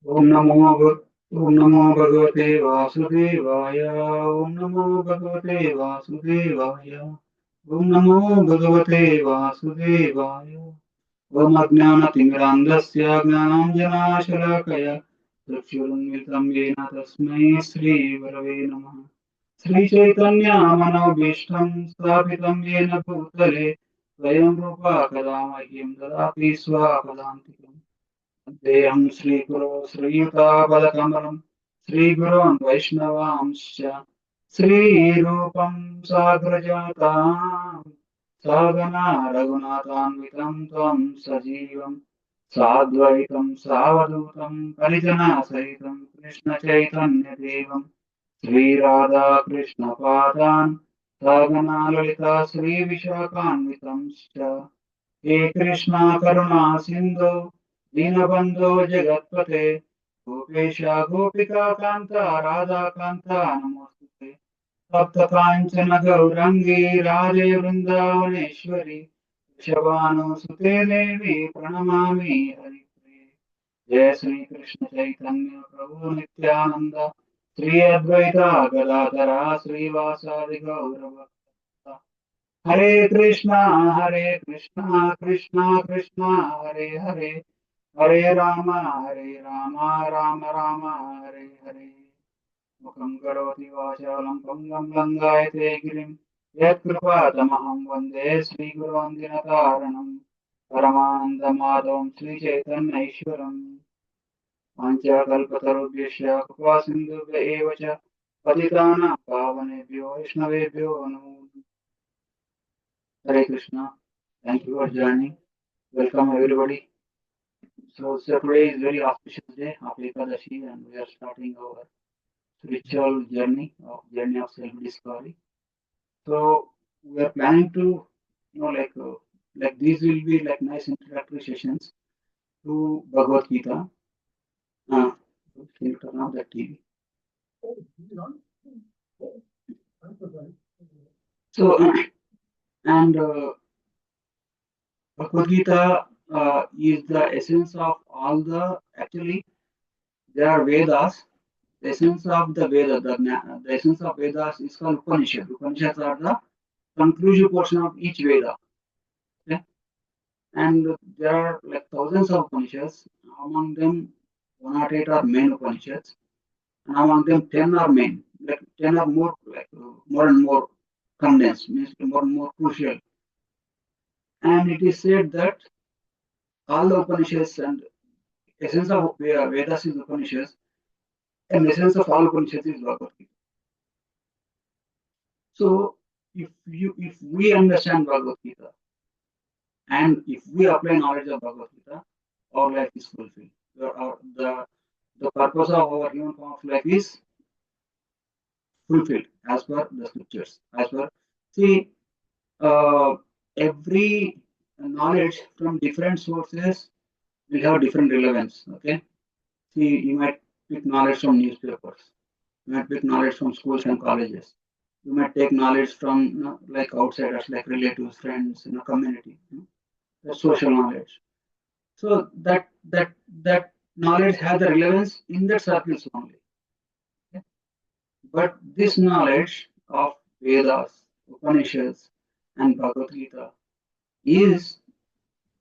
ओम नमो ओम नमो भगवते वासुदेवाय। ओम नमो भगवते वासुदेवाय। ओम नमो भगवते वासुदेवाय। ओम अज्ञानतिमिरान्धस्य ज्ञानाञ्जनाशलाकया चक्षुरुन्मिलितं येन तस्मै श्रीगुरवे नमः। श्रीचैतन्यमनोभीष्टं स्थापितं येन भूतले स्वयं रूपा कदा मह्यं ददाति स्वपदान्तिकम्। देहं श्रीगुरो श्रीयुतापदकमलं श्रीगुरोन् वैष्णवांश्च श्रीरूपं साग्रजातां सहगना रघुनाथान्वितं त्वं सजीवं साद्वैतं सावधूतं परिजनसहितं कृष्णचैतन्यदेवं श्रीराधाकृष्णपादान् सहगना ललिता श्रीविशाखान्वितंश्च हे कृष्णा करुणा सिन्धो दीनबन्धो जगत्पते गोपेश गोपिका कान्त राधाकान्त नमोऽस्तुते सप्तकाञ्चन गौरङ्गी राधे वृन्दावनेश्वरी वृषभानुसुते देवी प्रणमामि हरिप्रिये। जय श्री कृष्ण चैतन्य प्रभु नित्यानंद श्री अद्वैता गदाधरा श्रीवासादि गौरभक्ता। हरे कृष्णा कृष्णा कृष्णा हरे हरे हरे राम राम हरे हरे। मुखं करोति वाचालं पङ्गं लङ्घयते गिरिं यत्कृपातमहं वन्दे श्रीगुरुं दिनतारणं परमानन्दमाधवं श्रीचैतन्यैश्वरम्। वाञ्छाकल्पतरुभ्यश्च कृपासिन्धुभ्य एव च पतितानां पावनेभ्यो वैष्णवेभ्यो नमो नमः। हरे Krishna. Thank you for joining. Welcome everybody. So today is very auspicious day of Ekadashi, and we are starting our spiritual journey of self-discovery. So we are planning to, like these will be like nice introductory sessions to Bhagavad Gita. Uh, can you turn off the TV? So and Bhagavad Gita is the essence of all the actually there are Vedas. The essence of the Veda, the essence of Vedas is called Upanishad. Upanishads are the conclusive portion of each Veda. Okay? And there are like thousands of Upanishads. Among them, 108 are main Upanishads, and among them 10 are main. Like 10 are more like more and more condensed, means more and more crucial. And it is said that all the Upanishads and essence of Vedas is Upanishads, and essence of all Upanishads is Bhagavad Gita. So if we understand Bhagavad Gita and if we apply knowledge of Bhagavad Gita, our life is fulfilled. The purpose of our human form of life is fulfilled as per the scriptures. As per see uh, every knowledge from different sources will have different relevance. Okay. See, you might pick knowledge from newspapers. You might pick knowledge from schools and colleges. You might take knowledge from like outsiders, like relatives, friends, community, the social knowledge. So that knowledge has the relevance in that circles only. Okay? But this knowledge of Vedas, Upanishads, and Bhagavad Gita is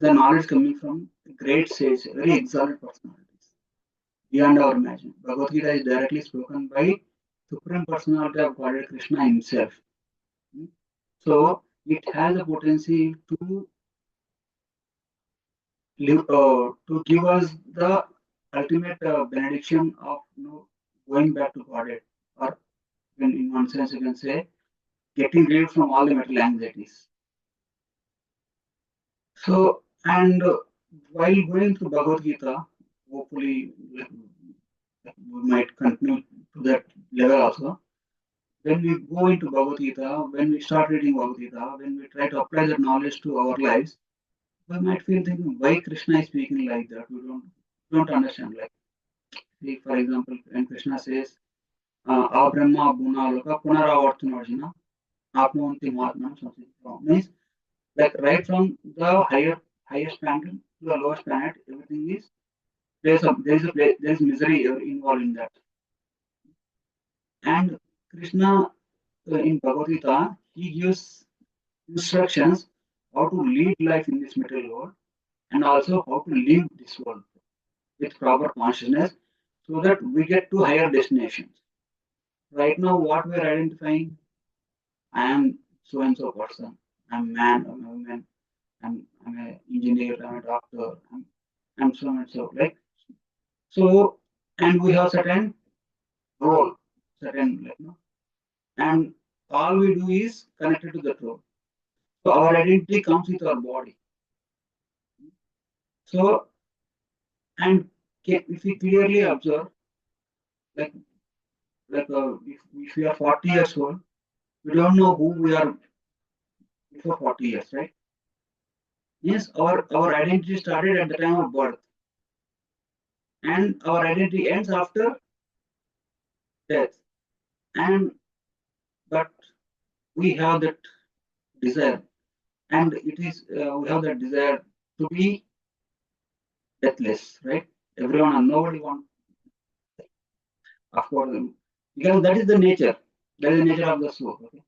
the knowledge coming from great sages, very exalted personalities, beyond our imagination. Bhagavad Gita is directly spoken by Supreme Personality of Godhead Krishna himself. So it has the potential to to give us the ultimate benediction of going back to Godhead, or in one sense you can say getting rid from all the material anxieties. So and while going through Bhagavad Gita, hopefully we might continue to that level also. When we go into Bhagavad Gita, when we start reading Bhagavad Gita, when we try to apply that knowledge to our lives, we might feel thinking why Krishna is speaking like that. We don't understand. Like, see, for example, when Krishna says, "A Brahma Bhuna Loka Punaravartana Arjuna Apnonti Mahatma," something wrong. Means Like right from the highest planet to the lowest planet, everything is there is misery involved in that. And Krishna in Bhagavad Gita, he gives instructions how to lead life in this material world and also how to live this world with proper consciousness so that we get to higher destinations. Right now, what we are identifying, I am so and so person. I'm man, I'm a woman, I'm an engineer, I'm a doctor, I'm so and so. Like so, and we have certain role, certain and all we do is connected to that role. So our identity comes with our body. So and if we clearly observe, like if we are 40 years old, we don't know who we are before 40 years, right? Yes, our identity started at the time of birth, and our identity ends after death. And but we have that desire, and it is we have that desire to be deathless, right? Everyone and nobody wants, of course, because that is the nature. That is the nature of the soul. Okay?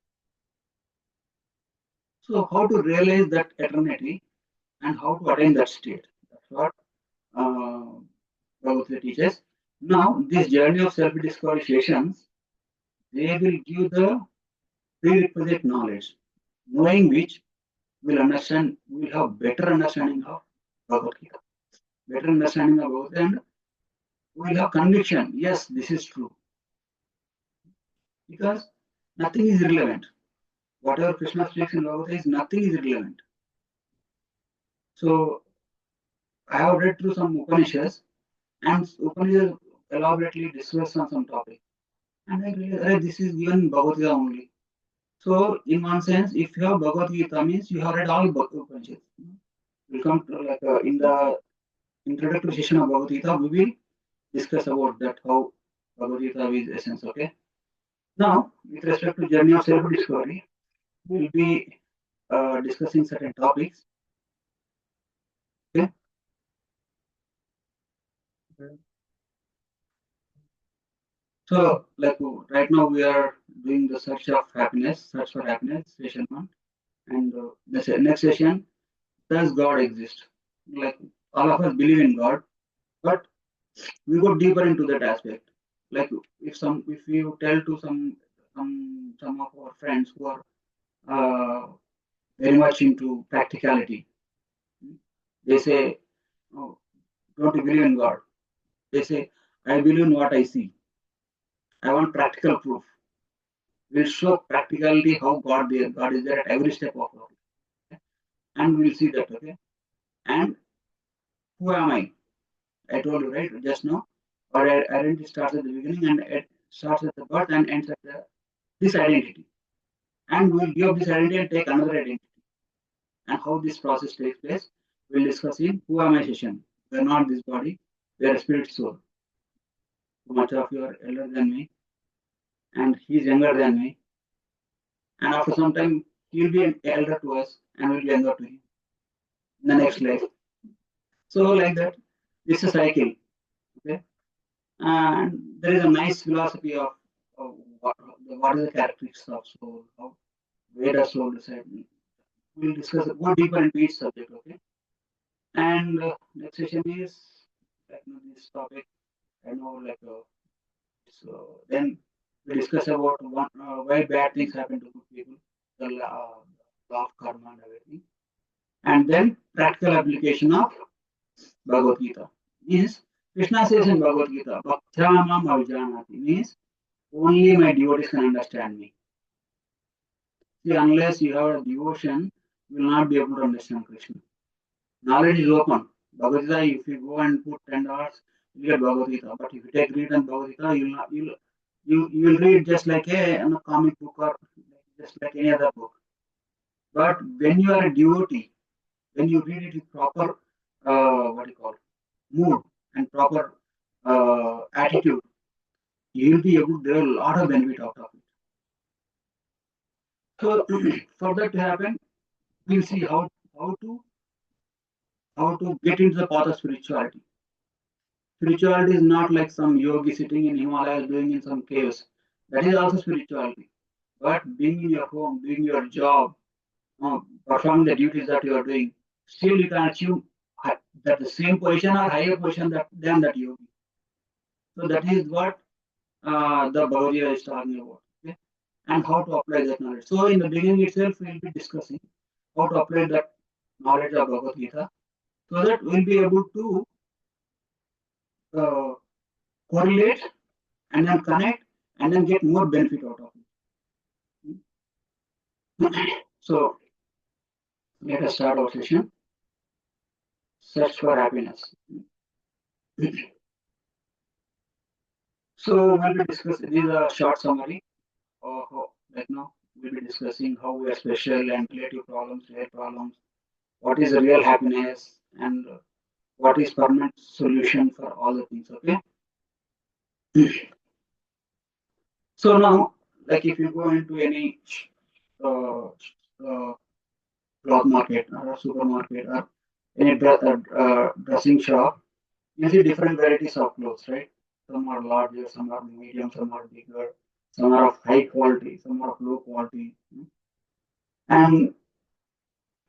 So how to realize that eternity and how to attain that state? That's what uh, Bhagavad Gita teaches. Now, this journey of self-discovery sessions, they will give the prerequisite knowledge, knowing which we'll understand, we'll have better understanding of Bhagavad Gita, better understanding of Bhagavad Gita, and we'll have conviction. Yes, this is true because nothing is irrelevant. Whatever Krishna speaks in Bhagavad Gita is nothing is irrelevant. So I have read through some Upanishads, and Upanishads elaborately discuss on some topic, and I realized this is given in Bhagavad Gita only. So, in one sense, if you have Bhagavad Gita, means you have read all Upanishads. We'll come to in the introductory session of Bhagavad Gita, we will discuss about that how Bhagavad Gita is essence. Okay. Now, with respect to journey of self-discovery, we'll be discussing certain topics. Okay. So, like right now, we are doing the search for happiness, session one, and the next session, does God exist? Like all of us believe in God, but we go deeper into that aspect. Like if you tell to some of our friends who are uh, very much into practicality, they say, "Oh, don't you believe in God?" They say, "I believe in what I see. I want practical proof. We'll show practicality how God is there at every step of our life, and we'll see that." Okay, and who am I? I told you right just now. Our identity starts at the beginning and it starts at the birth and ends at this identity. And we'll give up this identity and take another identity. And how this process takes place, we'll discuss in Who Am I session. We are not this body, we are a spirit soul. So much of you are elder than me, and he's younger than me. And after some time, he'll be an elder to us, and we'll be younger to him in the next life. So, like that, it's a cycle. Okay, and there is a nice philosophy of what is the characteristics of soul, how, where does soul reside. We'll discuss go deeper into each subject. Okay, and next session is like this topic. I know so then we discuss about why bad things happen to good people, law of karma and everything, and then practical application of Bhagavad Gita. Means Krishna says in Bhagavad Gita, "Bhaktyamam avijanati," means only my devotees can understand me. See, unless you have a devotion, you will not be able to understand Krishna. Knowledge is open. Bhagavad Gita, if you go and put 10 hours, you get Bhagavad Gita. But if you take read on Bhagavad Gita, you'll not, you will read just like a comic book or just like any other book. But when you are a devotee, when you read it with proper what do you call mood and proper attitude, you will be able to get a lot of benefit out of it. So for that to happen, we'll see how to get into the path of spirituality. Spirituality is not like some yogi sitting in Himalayas doing in some caves. That is also spirituality. But being in your home, doing your job, performing the duties that you are doing, still you can achieve that the same position or higher position than that yogi. So that is what the Bhagavad Gita is talking about. Okay? And how to apply that knowledge. So in the beginning itself, we'll be discussing how to apply that knowledge of Bhagavad Gita so that we'll be able to uh, correlate and then connect and then get more benefit out of it. So let us start our session. Search for happiness. So we'll be discussing. This is a short summary of like now we'll be discussing how we are special and relative problems, real problems. What is real happiness and what is permanent solution for all the things. Okay. So now, like if you go into any uh, uh, cloth market or a supermarket or any dressing shop, you see different varieties of clothes, right? Some are larger, some are medium, some are bigger, some are of high quality, some are of low quality. And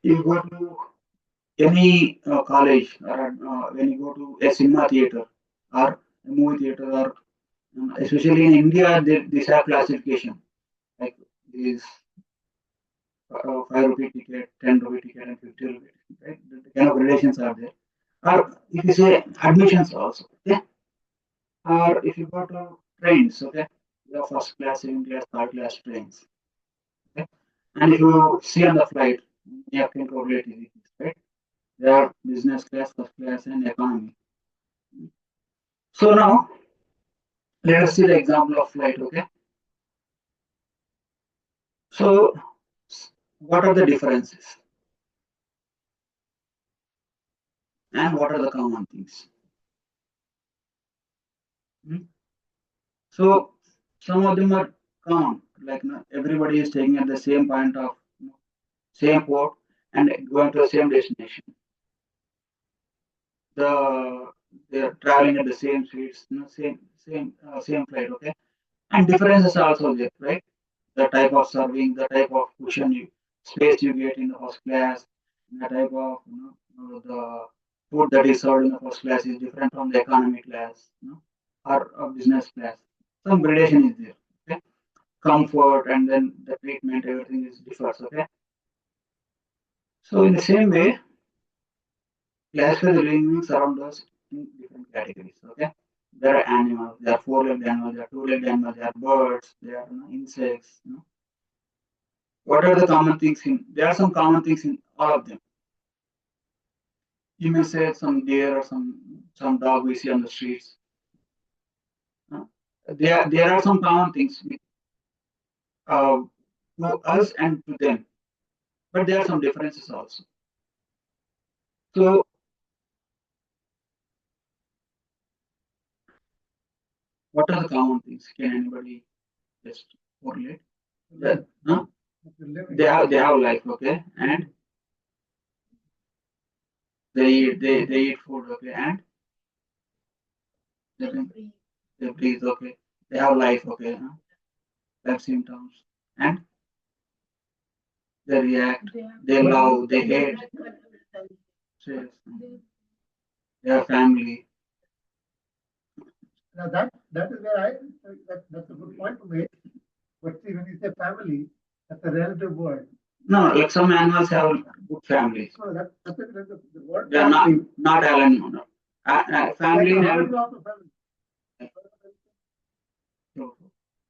you go to any college or when you go to a cinema theater or a movie theater or especially in India, these have classification like these 5 rupee ticket, 10 rupee ticket, and 50 rupee ticket, right? The kind of relations are there. Or if you say admissions also, okay? Or if you go to trains, okay? You have first class, second class, third class trains, okay? And if you see on the flight, you have to correlate it, right? There are business class, first class, and economy. So now let us see the example of flight, okay? So what are the differences and what are the common things? Hmm? So some of them are common, like everybody is taking at the same point of same port and going to the same destination. The they're traveling at the same streets, same flight, okay. And differences are also there, right? The type of serving, the type of cushion you space you get in the first class, the type of the food that is served in the first class is different from the economy class, or business class. Some gradation is there. Okay, comfort and then the treatment, everything is differs. Okay, so in the same way, classify the living beings around us in different categories. Okay, there are animals, there are four-legged animals, there are two-legged animals, there are birds, there are insects. What are the common things in? There are some common things in all of them. You may say some deer or some dog we see on the streets. Uh, there are some common things with, uh, to us and to them, but there are some differences also. So what are the common things? Can anybody just correlate? That, huh? They have life, okay, and they eat food, okay, and they, they breathe, okay. They have life, okay, life symptoms, and they react, they love, they hate, stress, their family. Now that is where that's a good point to make. But see, when you say family, that's a relative word. No, like some animals have good families. No, the word. They are not Alan. No. Family like have. Family.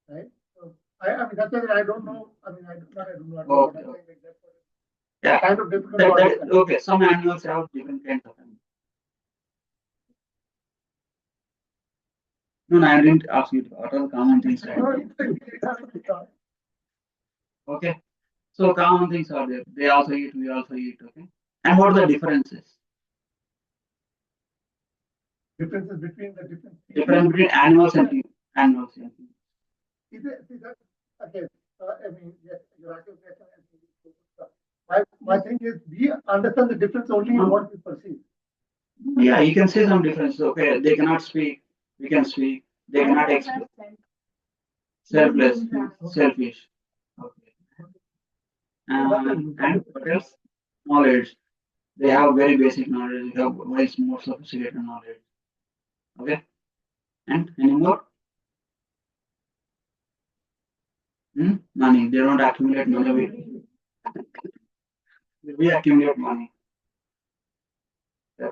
Right? So, I mean, that's why I don't know. I mean, I do not know. Okay. Yeah. Kind of difficult. Okay, some animals have different kinds of families. No, I didn't ask you what are the common things. Okay, so common things are there. They also eat, we also eat. Okay, and what are the differences? Differences between the different. Difference between animals and people. Animals and people. See that, okay. I mean, yes, your My thing is, we understand the difference only in what we perceive. Yeah, you can see some difference. Okay, they cannot speak. We can speak. They cannot express. Selfless, selfish. Okay. And what else? Knowledge. They have very basic knowledge. They have much more sophisticated knowledge. Okay. And any more? Money. They don't accumulate money. We accumulate money. Yeah.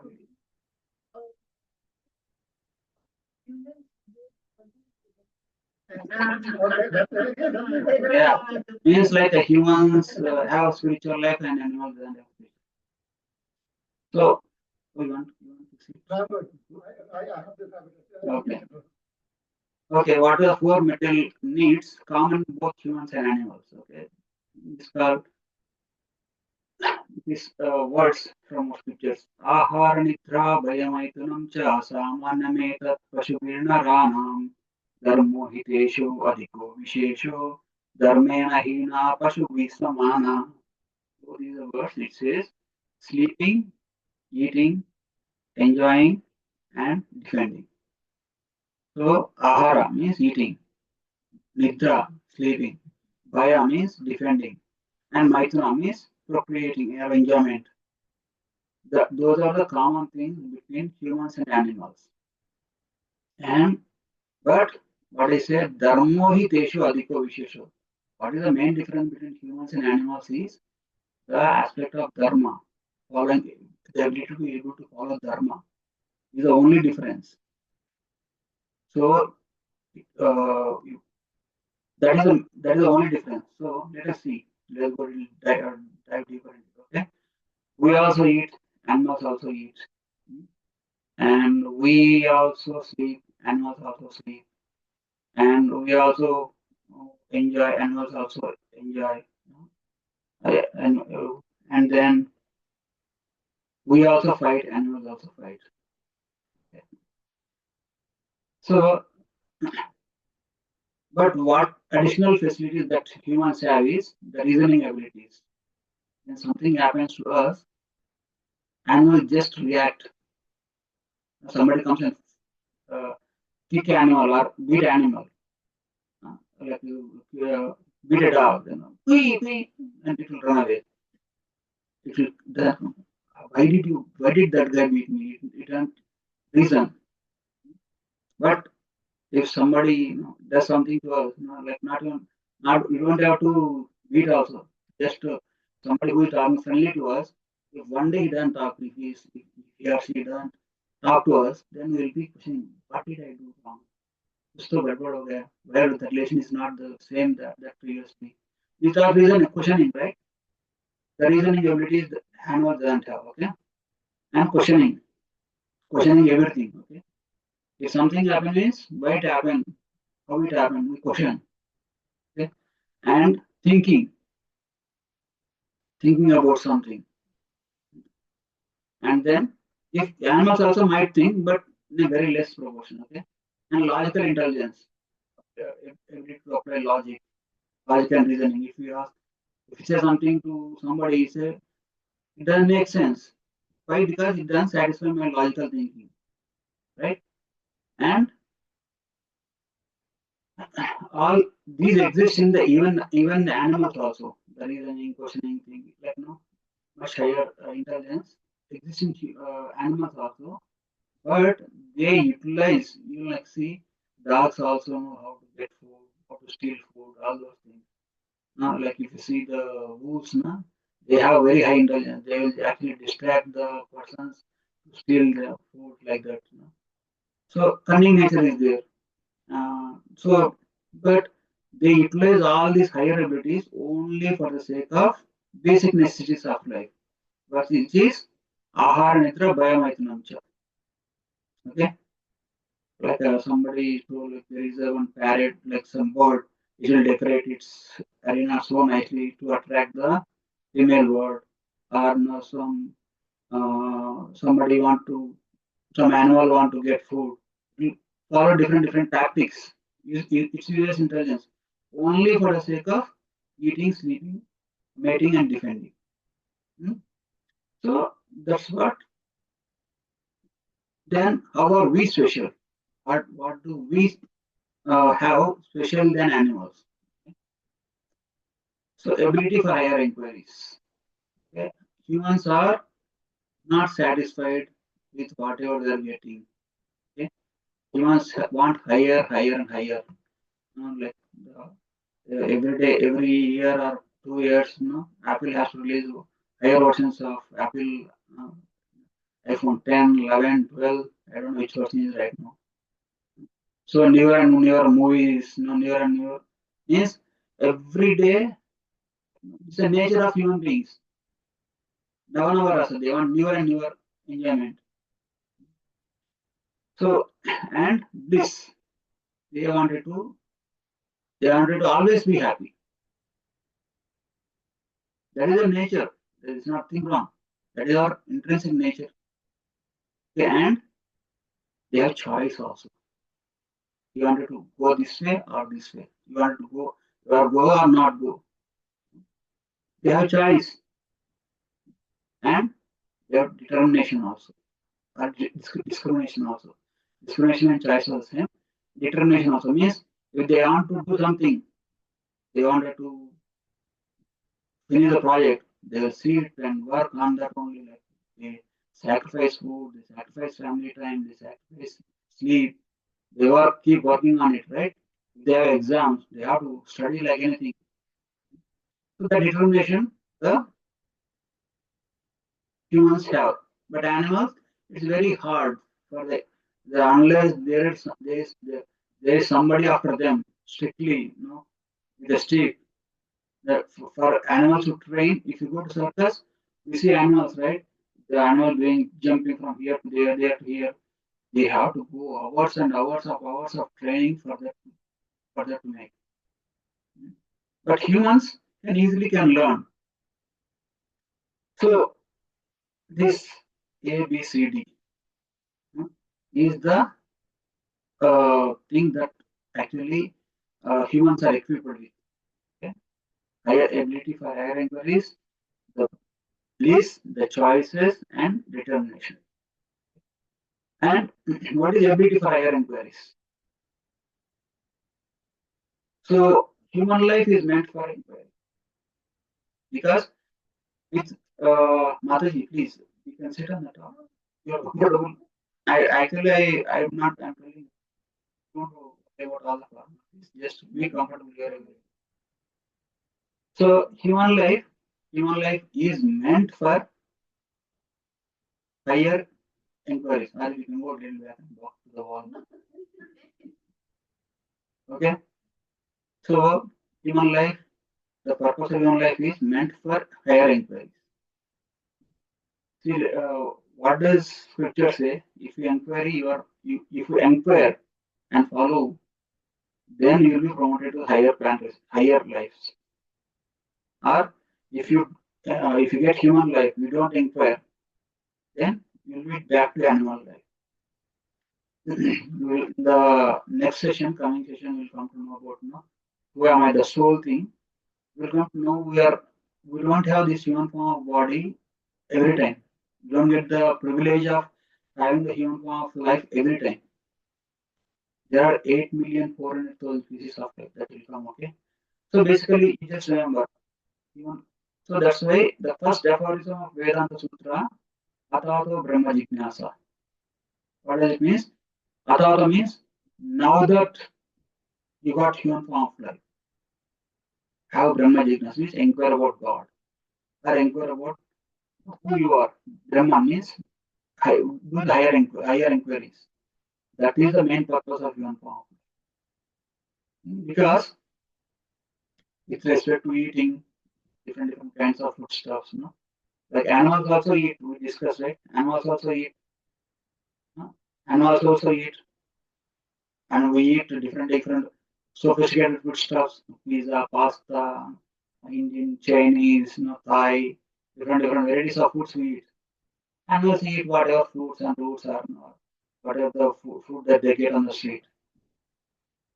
Means like the humans have spiritual life and animals don't have spiritual. So you want to see? I have this habit. Okay. Okay, what are the four material needs common in both humans and animals? Okay, it's called these words from scriptures. Ahara nitra bhayamaitunam cha samanyametat pashubirnaranam dharmo hiteshu adhiko vishesho dharmena hina pashubhisamana. So these are words. It says sleeping, eating, enjoying, and defending. So ahara means eating, nidra sleeping, bhaya means defending, and maituna means procreating or enjoyment. Those are the common things between humans and animals. And but what I said, dharmo hi teshu adhiko vishesho. What is the main difference between humans and animals is the aspect of dharma, following the ability to be able to follow dharma is the only difference. So that is the only difference. So let us see. Let's go dive deeper into it. Okay. We also eat. Animals also eat. And we also sleep. Animals also sleep. And we also enjoy. Animals also enjoy. And and then we also fight. Animals also fight. Okay. So, but what additional facilities that humans have is the reasoning abilities. When something happens to us, animals just react. Somebody comes and uh, kick animal or beat animal, like you beat a dog, wee, and it will run away. It will, why did that guy beat me? It doesn't reason. But if somebody does something to us, like not even, not you don't have to beat also. Just somebody who is talking friendly to us. If one day he doesn't talk, if he or she doesn't talk to us, then we will be questioning, what did I do wrong? कुछ तो गड़बड़ हो गया, where the relation is not the same that previously. These are reason questioning, right? The reasoning abilities the animal doesn't have, okay? And questioning everything, okay? If something happens, why it happened, how it happened, we question, okay? And thinking about something. And then, if animals also might think, but in a very less proportion, okay? And logical intelligence, ability to apply logic and reasoning. If you say something to somebody, you say, it doesn't make sense. Why? Because it doesn't satisfy my logical thinking, right? And all these exist in the even the animals also. The reasoning, questioning thing, like much higher intelligence exists in animals also, but they utilize. You like see, dogs also know how to get food, how to steal food, all those things. Now, like if you see the wolves, they have very high intelligence. They will actually distract the persons to steal their food like that. So cunning nature is there. But they utilize all these higher abilities only for the sake of basic necessities of life. But which is ahara nitra bhayamaitunam cha. Okay, like somebody told like there is a one parrot, like some bird, it will decorate its arena so nicely to attract the female bird, or somebody want to, some animal want to get food. We follow different tactics. It's uses intelligence only for the sake of eating, sleeping, mating, and defending. Hmm? So that's what. Then how are we special? What do we have special than animals? So ability for higher inquiries. Okay? Humans are not satisfied with whatever they are getting. Okay? Humans want higher, higher, and higher. Like every day, every year or 2 years, Apple has to release higher versions of Apple uh, iPhone 10, 11, 12. I don't know which version is right now. So newer and newer movies, newer and newer means every day. It's the nature of human beings. Navanavara, they want newer and newer enjoyment. So and this they wanted to they wanted to always be happy. That is the nature. There is nothing wrong. That is our intrinsic nature. Okay, and they have choice also. You wanted to go this way or this way. You wanted to go or not go. They have choice and they have determination also. Or discrimination also. Discrimination and choice are the same. Determination also means if they want to do something, they wanted to finish the project, they will sit and work on that only. Like they sacrifice food, they sacrifice family time, they sacrifice sleep. They work, keep working on it, right? If they have exams, they have to study like anything. So the determination the humans have, but animals, it's very hard for the unless there is somebody after them strictly, with a stick. That for animals to train, if you go to circus, we see animals, right? The animal being jumping from here to there to here. They have to go hours and hours of training for that to make. But humans can learn. So this ABCD is the thing that actually humans are equipped with. Okay? Higher ability for higher inquiries, the list, the choices, and determination. And what is ability for higher inquiries? So human life is meant for inquiry because it's Mataji, please, you can sit on the top. You're comfortable. I'm not. I'm telling you, don't worry about all the formalities. Just be comfortable here. So human life is meant for higher inquiries. Or we can go a little back and walk to the wall. Okay. So human life, the purpose of human life is meant for higher inquiries. See, what does scripture say? If you inquire and follow, then you will be promoted to higher planters, higher lives. Or if you get human life, you don't inquire, then you will be back to animal life. The next session, coming session, will come to know about who am I, the soul thing. We'll come to know we don't have this human form of body every time. We don't get the privilege of having the human form of life every time. There are 8,400,000 species of life that will come, okay? So basically, you just remember, human. So that's why the first aphorism of Vedanta Sutra, Atato Brahma Jignasa. What does it mean? Atato means now that you got human form of life, have Brahma Jignasa means inquire about God or inquire about who you are. Brahma means do the higher inquiries. That is the main purpose of human form. Because with respect to eating different kinds of foodstuffs, like animals also eat. We discussed, right? Animals also eat. No? Animals also eat, and we eat different sophisticated foodstuffs, pizza, pasta, Indian, Chinese, Thai, different varieties of foods we eat. Animals eat whatever fruits and roots are, whatever the food that they get on the street.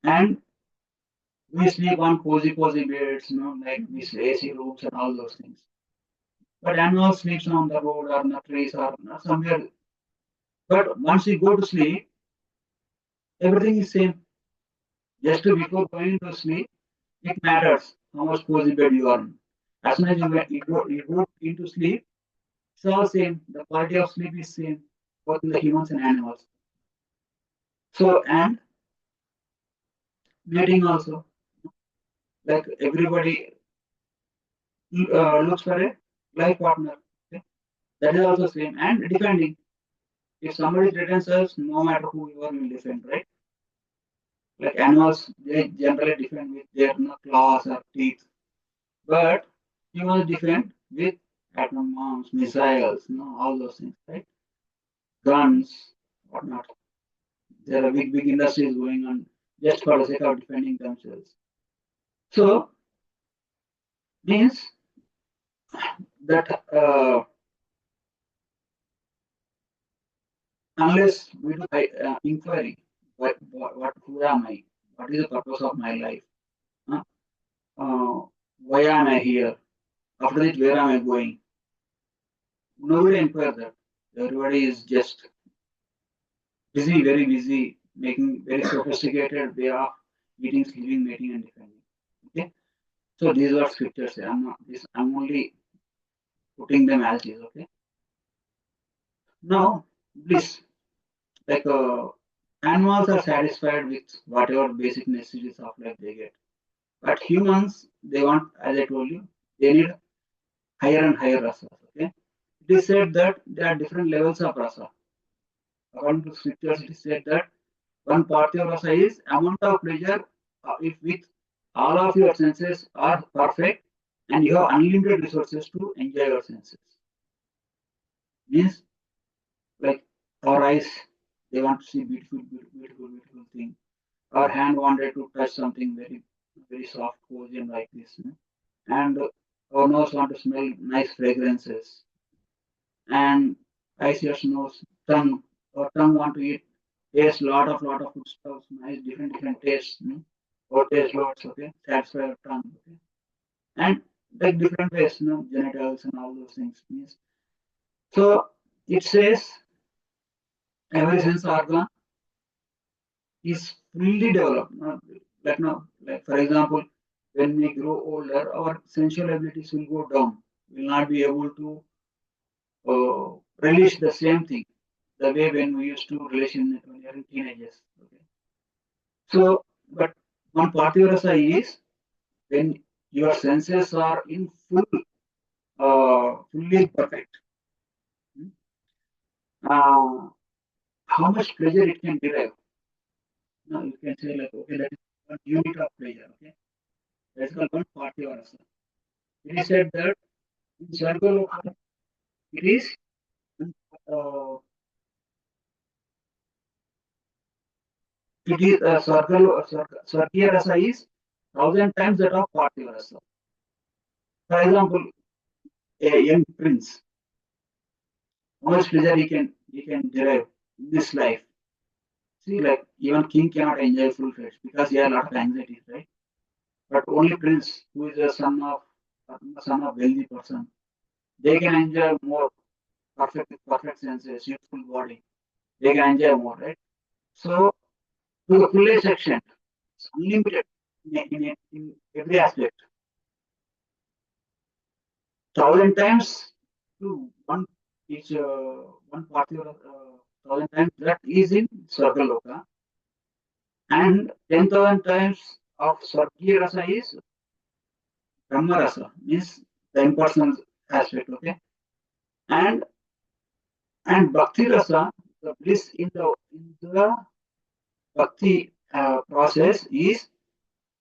And we sleep on cozy beds, like these AC rooms and all those things. But animal sleeps on the road or in the trees or somewhere. But once you go to sleep, everything is same. Just before going to sleep, it matters how much cozy bed you are in. As soon as you go into sleep, it's all same. The quality of sleep is same, both in the humans and animals. So, and mating also, like everybody looks for a life partner. Okay? That is also same. And defending. If somebody threatens us, no matter who you are, will defend, right? Like animals, they generally defend with their claws or teeth. But humans defend with atom bombs, missiles, all those things, right? Guns, whatnot. There are big industries going on just for the sake of defending themselves. So means that unless we do inquiry, who am I? What is the purpose of my life? Huh? Why am I here? After that, where am I going? Nobody inquires that. Everybody is just busy, very busy, making very sophisticated way of eating, sleeping, mating, and defending. Okay, so these are scriptures. I'm not this. I'm only putting them as is. Okay. Now, bliss. Like animals are satisfied with whatever basic necessities of life they get, but humans they want, as I told you, they need higher and higher rasas. Okay. It is said that there are different levels of rasa. According to scriptures, it is said that one parthiva rasa is amount of pleasure if with all of your senses are perfect and you have unlimited resources to enjoy your senses. Means like our eyes, they want to see beautiful thing. Our hand wanted to touch something very soft, cozy, and like this. And our nose want to smell nice fragrances. And eyes, ears, nose, tongue. Our tongue want to eat, taste lot of food stuffs, nice different tastes. Or taste lots, okay, satisfy your tongue, okay, and like different ways, genitals and all those things. Means so it says every sense organ is fully developed. Like for example, when we grow older, our sensual abilities will go down. We'll not be able to relish the same thing the way when we used to relish when we are in teenagers. Okay. So, but one Parthivrasa is when your senses are in fully perfect. Hmm. How much pleasure it can derive? Now you can say like, okay, that is one unit of pleasure. Okay, that's called one Parthivrasa. It is said that in Sargaloka, it is uh, Sargya Rasa is 1,000 times that of Parthiva Rasa. For example, a young prince, how much pleasure he can derive in this life. See, like even king cannot enjoy full fledged because he has a lot of anxieties, right? But only prince, who is a son of wealthy person, they can enjoy more perfect senses, youthful body. They can enjoy more, right? So to the fullest extent, it's unlimited in every aspect. 1,000 times to each one party or 1,000 times that is in Swargaloka, and 10,000 times of Swargya Rasa is Brahma Rasa, means the impersonal aspect, okay? And and Bhakti Rasa, the bliss in the Bhakti process is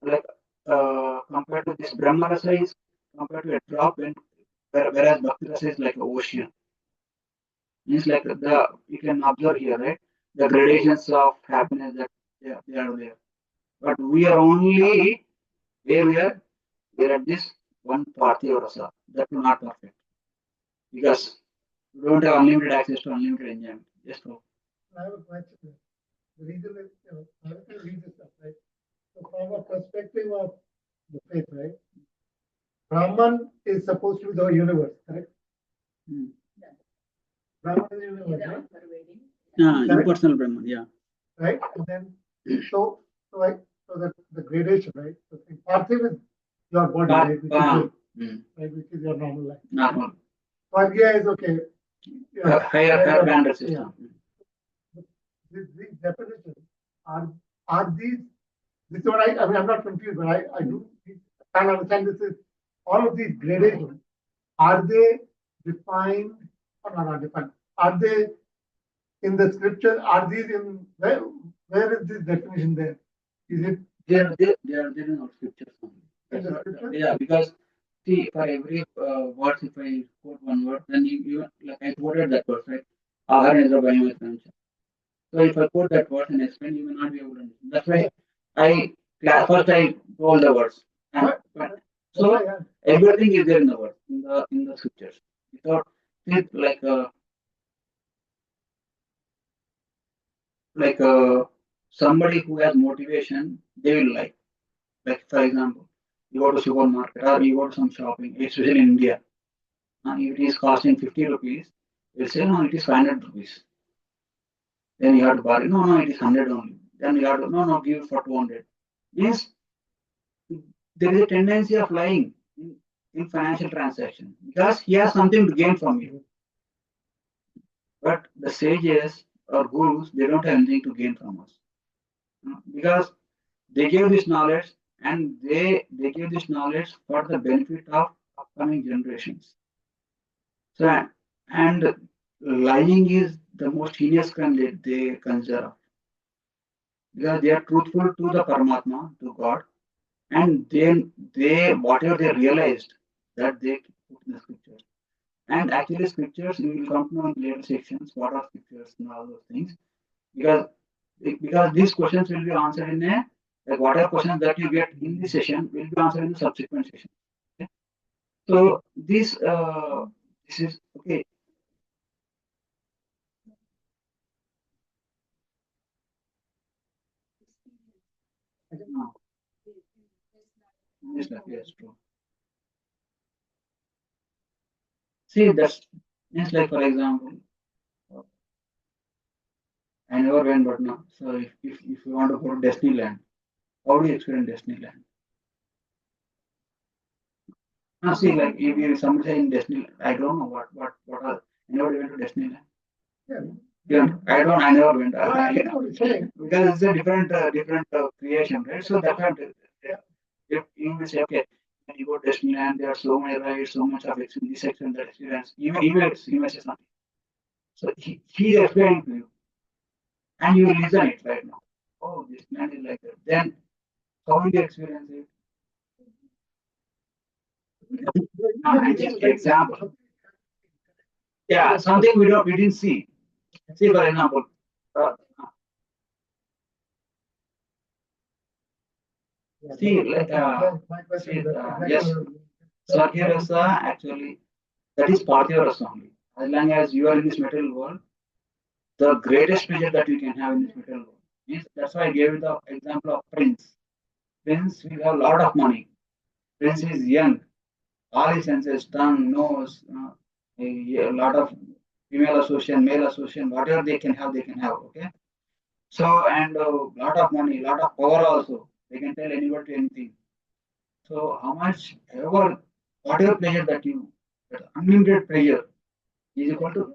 like compared to this Brahma Rasa is compared to a drop, whereas Bhakti Rasa is like an ocean. Means like you can observe here, right? The gradations of happiness that they are there. But we are only where we are at this one party or rasa. That will not perfect because we don't have unlimited access to unlimited enjoyment. Just go. I have a question. The reason is, I have to read this stuff, right? So from a perspective of the faith, right? Brahman is supposed to be the universe, correct? Brahman is universe, right? Yeah, impersonal Brahman. Yeah. Right? And then so the gradation, right? So Parthiv is your body, right? Which is right, which is your normal life. Normal. Swargya is okay. Yeah, Higher banded system. These definitions are these. This is what I mean. I'm not confused, but I do try to understand this is all of these gradations. Are they defined or not defined? Are they in the scripture? Are these in where is this definition there? Is it they are in our scriptures only. in the scripture? Yeah, because see, for every word, if I quote one word, then you like I quoted that word, right? Ahar Nidra Bhayam Ekrancha. So if I quote that word and explain, you may not be able to understand. That's why first I told the words. And, so everything is there in the word, in the scriptures. Without it somebody who has motivation, they will like for example, you go to supermarket or you go to some shopping, especially in India. If it is costing 50 rupees, you say no, it is 500 rupees. Then you have to buy. No, it is 100 only. Then you have to no, give it for 200. Means there is a tendency of lying in financial transaction because he has something to gain from you. But the sages or gurus, they don't have anything to gain from us because they give this knowledge and they give this knowledge for the benefit of upcoming generations. So and lying is the most heinous crime they consider because they are truthful to the Paramatma, to God, and then they whatever they realized that they put in the scriptures. And actually, scriptures we will come to know in later sections what are scriptures and all those things because these questions will be answered in a like whatever questions that you get in this session will be answered in the subsequent session. Okay? So this is okay. No, yes, true. See, that's means like for example, I never went, but now. So if you want to go to Disneyland, how do you experience Disneyland? Now see, like if somebody say in Disneyland, I don't know what are. I never went to Disneyland. Yeah. Yeah, I never went. I know what you're saying. Because it's a different creation, right? So that's what if you will say, okay, when you go to Disneyland, there are so many rides, so much of experience, this experience, that experience. He may say something. So he's explaining to you, and you listen it right now. Oh, Disneyland is like that. Then how will you experience it? I just example. Yeah, something we didn't see. See, for example, uh, see, like, yes, Sakyarasa actually, that is Parthivarasa only. As long as you are in this material world, the greatest pleasure that you can have in this material world is that's why I gave you the example of Prince. Prince will have a lot of money. Prince is young, all his senses, tongue, nose, a lot of female association, male association, whatever they can have, they can have. Okay. So and a lot of money, lot of power also. They can tell anybody anything. So how much ever whatever pleasure that unlimited pleasure is equal to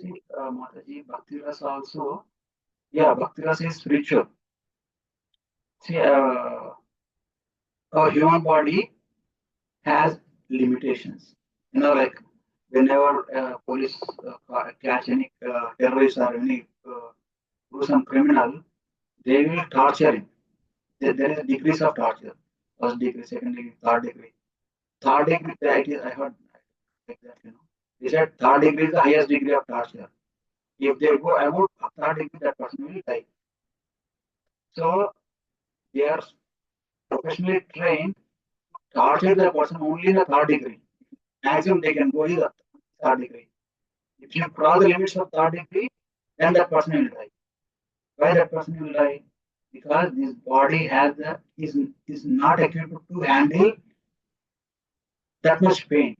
see Mataji Bhakti Rasa also. Yeah, Bhakti Rasa is spiritual. See, our human body has limitations. Like whenever police catch any terrorist or any gruesome criminal, they will torture him. There is degrees of torture. First degree, second degree, third degree. Third degree, I heard like that. They said third degree is the highest degree of torture. If they go about third degree, that person will die. So they are professionally trained to torture the person only in the third degree. Maximum they can go is the third degree. If you cross the limits of third degree, then that person will die. Why that person will die? because this body has the is not equipped to handle that much pain.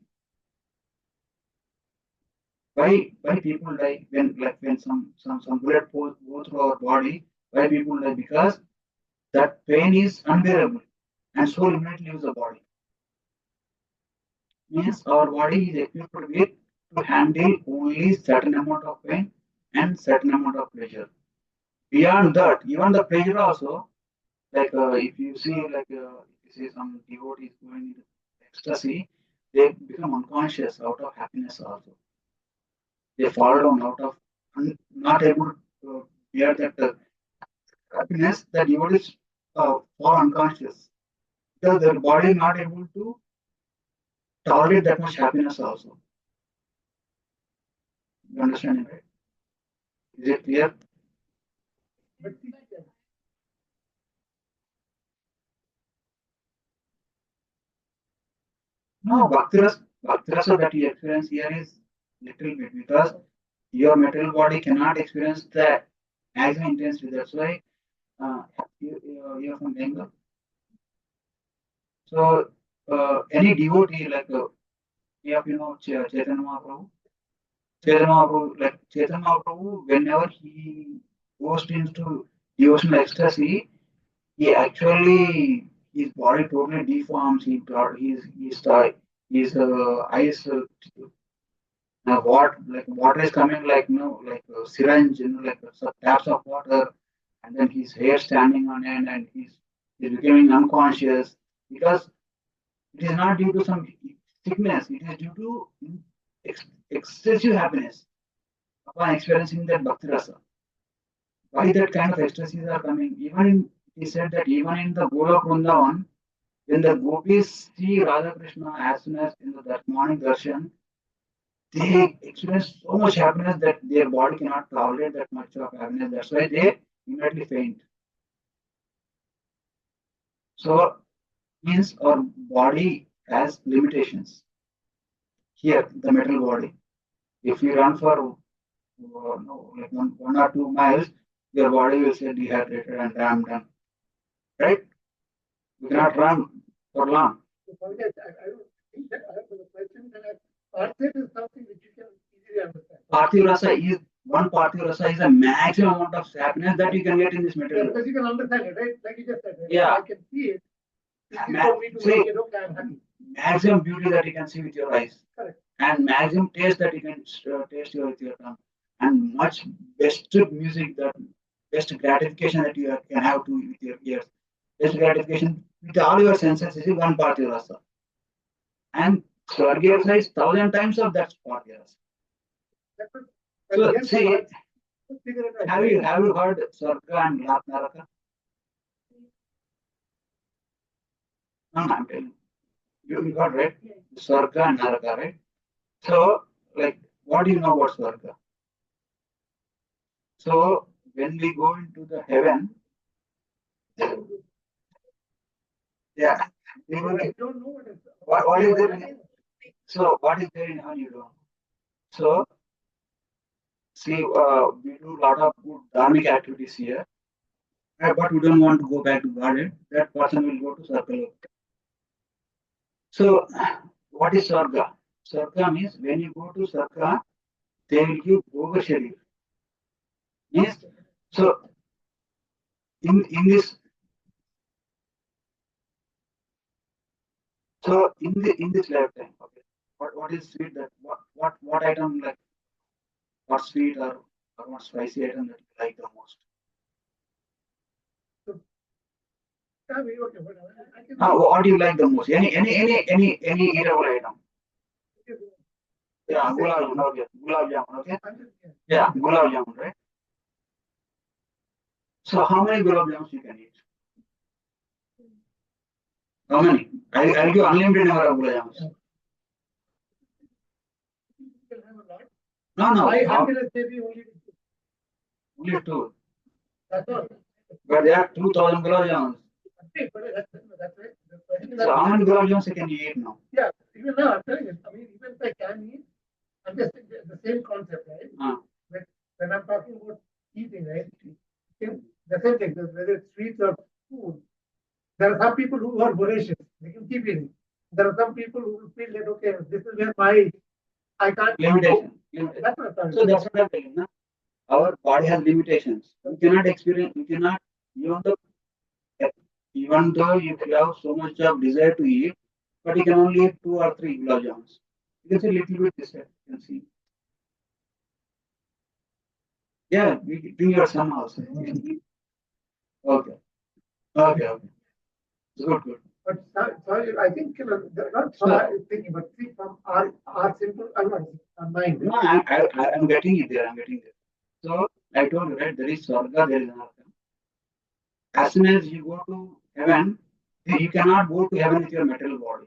Why people die when when some bullet go through our body? Why people die? Because that pain is unbearable, and soul immediately leaves the body. Means our body is equipped with to handle only certain amount of pain and certain amount of pleasure. Beyond that, even the pleasure also, if you see if you see some devotees going into ecstasy, they become unconscious out of happiness also. They fall down out of not able to bear that happiness. The devotees fall unconscious because their body not able to tolerate that much happiness also. You understand it, right? Is it clear? But see, No, Bhakti rasa that you experience here is little bit because your material body cannot experience that maximum intensity. That's why uh, you're from Bengal. So any devotee Chaitanya Mahaprabhu. Chaitanya Mahaprabhu, Chaitanya Mahaprabhu, whenever he goes into devotional ecstasy, he actually his body totally deforms. His eyes water is coming syringe, some taps of water, and then his hair standing on end, and he's becoming unconscious because it is not due to some sickness. It is due to excessive happiness upon experiencing that bhakti rasa. Why that kind of ecstasies are coming? He said that even in the Golok Vrindavan, when the gopis see Radha Krishna as soon as in the that morning darshan, they experience so much happiness that their body cannot tolerate that much of happiness. That's why they immediately faint. So means our body has limitations. Here, the metal body. If you run for no, like 1 or 2 miles, your body will say dehydrated and I'm done. Right? You cannot run for long. so I don't think that I have the question that Parthiv is something which you can easily understand. Parthiv rasa is one Parthiv rasa is a maximum amount of happiness that you can get in this Yeah, material. because you can understand it, right? Like you just said, right? Yeah. I can see it. It's easy Ma- for me to see, make it, okay, I'm happy. maximum beauty that you can see with your eyes. Correct. And maximum taste that you can taste with your tongue, and much best music, that best gratification that you can have to with your ears, best gratification with all your senses is one part of rasa, and Swargya rasa is 1,000 times of that Swargya rasa. That's what, So yes, see, let's figure it out. have you heard Swarga and Naraka? No, no, I'm telling you, you got right. Swarga and Naraka, right? So what do you know about Swarga? So when we go into the heaven, yeah, we will I don't know what is. what is there? So what is there in heaven you don't know? So see, we do a lot of good dharmic activities here, but we don't want to go back to garden. That person will go to circle. So what is Swarga? Swarga means when you go to Swarga, they will give over Sharir. Yes. So in this, so in this lifetime, okay, what is sweet that what item what sweet or what spicy item that you like the most? I mean, okay, but I can. What do you like the most? Any eatable item? Yeah, gulab jamun, okay? Yeah, gulab jamun, right? So how many gulab jamuns you can eat? How many? I'll give unlimited number of gulab jamuns. No, My how, happiness may be only two. that's all. But there are 2,000 gulab jamuns. Okay, but that's right. The question So how many gulab jamuns can you eat now? yeah, even now I'm telling you. I mean, even if I can eat, I'm just the same concept, right? Uh, When I'm talking about eating, right? the same thing, whether it's sweets or food. There are some people who are voracious, they can keep eating. There are some people who feel that, okay, this is where I can't. Limitation. That's what I'm trying to So say. that's what I'm telling. Na? Our body has limitations. You cannot experience. You cannot. Even though even though you have so much of desire to eat, but you can only eat 2 or 3 gulab jamuns. You can see a little bit this way. You can see. Yeah, we bring your son also. Okay. Okay. Okay. Good. Good. But sorry, I think not sorry, thinking, but see from our simple mind. No, I'm getting it there. I'm getting there. So I told you, right? There is Swarga, there is Naraka. As soon as you go to heaven, you cannot go to heaven with your material body.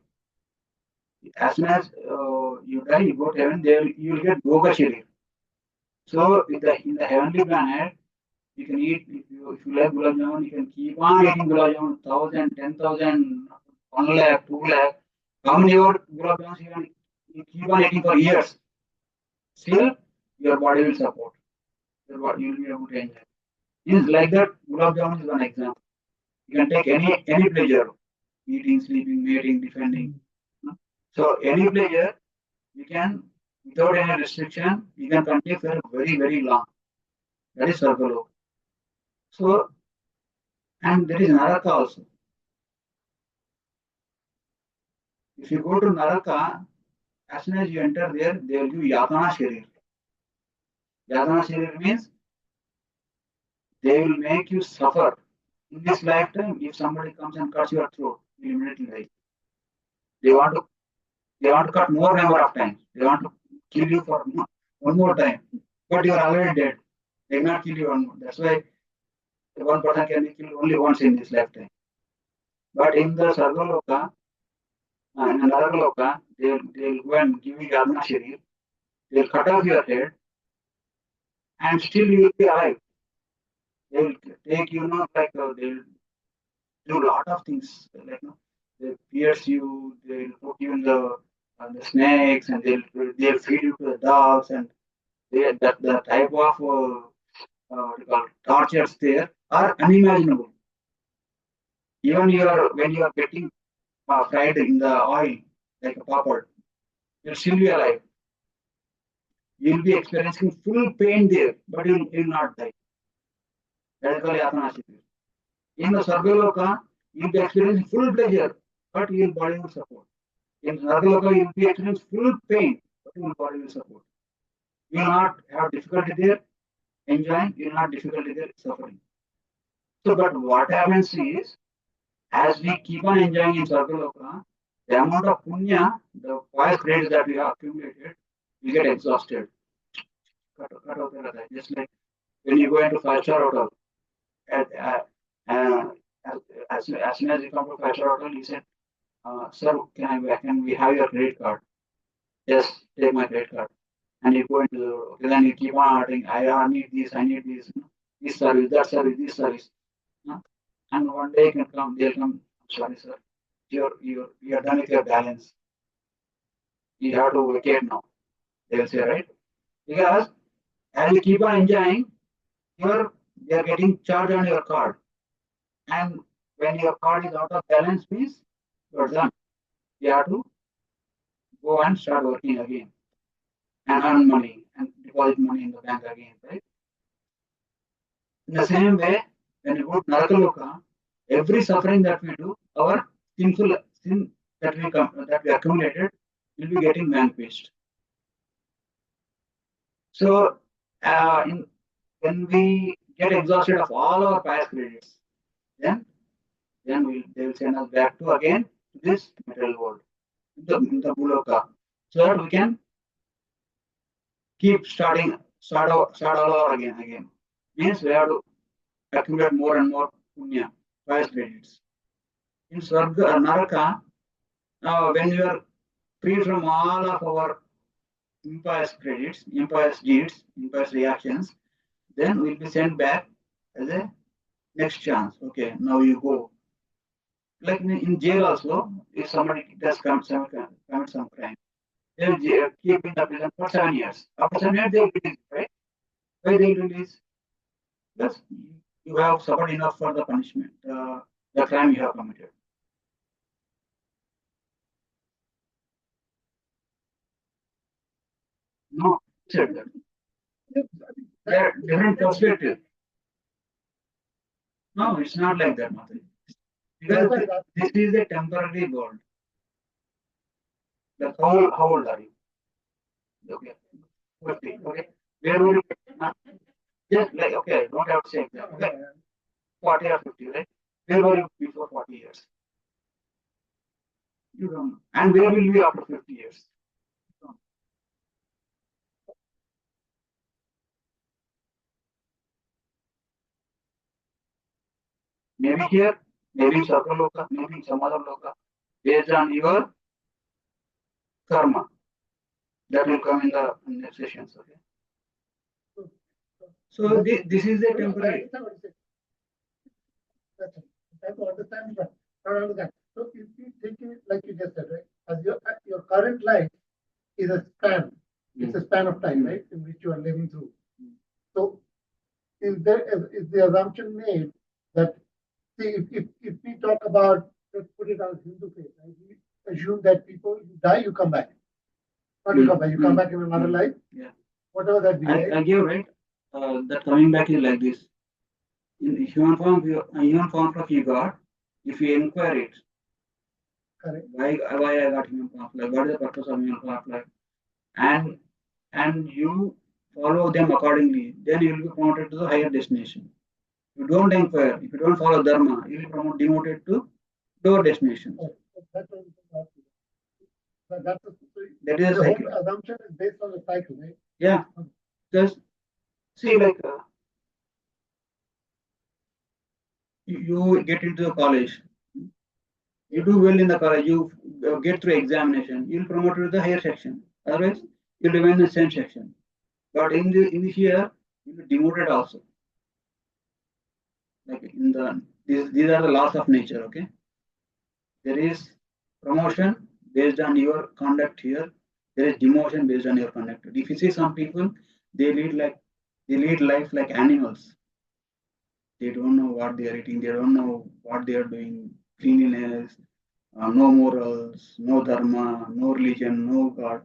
As soon as you die, you go to heaven, there you will get Boga Sharir. So in the heavenly planet, you can eat, if you like gulab jamun, you can keep on eating gulab jamun, 1,000, 10,000, 1 lakh, 2 lakh. How many more gulab jamuns you keep on eating for years? Still, your body will support. Your body, you will be able to enjoy. Is like that, gulab jamun is one example. You can take any pleasure, eating, sleeping, mating, defending. So any pleasure, you can, without any restriction, you can continue for very, very long. That is Sargaloka. So, and there is Naraka also. If you go to Naraka, as soon as you enter there, they will give Yatana Sharir. Yatana Sharir means they will make you suffer. In this lifetime, if somebody comes and cuts your throat, you immediately die. They want to they want to cut more number of times. They want to kill you for one more time. But you are already dead. They cannot kill you one more. That's why one person can be killed only once in this lifetime. But in the Sargaloka, in the Naragaloka, they'll go and give you Yadna Sharir. They'll cut off your head and still you will be alive. They'll take like they'll do a lot of things. Like they pierce you, they'll put you in the snakes, and they'll feed you to the dogs, and that the type of what you call tortures there are unimaginable. Even when you are getting fried in the oil like a papad, you'll still be alive. You'll be experiencing full pain there, but you'll not die. That is called Yatanashiti. In the Sargaloka, you'll be experiencing full pleasure, but your body will support. In Sargaloka, you'll be experiencing full pain, but your body will support. You will not have difficulty there enjoying, you will not difficulty there suffering. So, but what happens is, as we keep on enjoying in Sargaloka, the amount of punya, the pious grades that we have accumulated, we get exhausted. Just like when you go into five-star hotel, at, uh, as soon as you come to five-star hotel, you said, sir, can we have your credit card? Yes, take my credit card. And you go into then you keep on ordering, I need this, this service, that service, this service. And one day they'll come, sorry, sir, you're done with your balance. You have to vacate now. They will say, right? Because as you keep on enjoying, they are getting charged on your card. And when your card is out of balance, means you're done. You have to go and start working again and earn money and deposit money in the bank again, right? In the same way, when you go to Narakaloka, every suffering that we do, our sinful sin that we accumulated will be getting vanquished. So, when we get exhausted of all our past credits, then they will send us back to again to this material world, the Buloka, so that we can keep start all over again. Means we have to accumulate more and more punya, past credits. In Swarga, Naraka, when you are free from all of our impious credits, impious deeds, impious reactions, then we'll be sent back as a next chance. Okay, now you go. Like in jail also, if somebody does commit some crime, they'll keep in the prison for 7 years. After 7 years, they'll release, right? Why they'll release? Because you have suffered enough for the punishment, the crime you have committed. No, said that. There are different perspectives. No, it's not like that, Mataji. Because this is a temporary world. Like how old are you? Okay. 50. Okay. Where will you just like okay, don't have to say exact. Okay. 40 or 50, right? Where were you before 40 years? You don't know. And where will you be after 50 years? Maybe here, maybe in Sarkaloka, maybe in some other loka, based on your karma that will come in the next sessions. Okay. So this is a temporary. That's it. I have to understand that. Not understand. So if you think it like you just said, right? As your current life is a span. It's a span of time, right? In which you are living through. So is the assumption made that see if we talk about let's put it as Hindu faith, right? We assume that people you die, you come back. Not you come back, you come back in another life. Yeah. Whatever that be. I give right. That coming back is like this. In the human form, human form of you got, if you inquire it, Correct. why I got human form of life, what is the purpose of human form of life, and you follow them accordingly, then you will be promoted to the higher destination. If you don't inquire, if you don't follow dharma, you will be demoted to lower destination. Oh, that's what that's That is a the whole cycle. assumption is based on the cycle, right? Yeah, because see, like you get into the college, you do well in the college, you get through examination, you'll promote to the higher section. Otherwise, you'll remain in the same section. But in the here, you'll be demoted also. Like in the these are the laws of nature. Okay, there is promotion based on your conduct here. There is demotion based on your conduct. If you see some people, they lead life like animals. They don't know what they are eating. They don't know what they are doing. Cleanliness, no morals, no dharma, no religion, no God.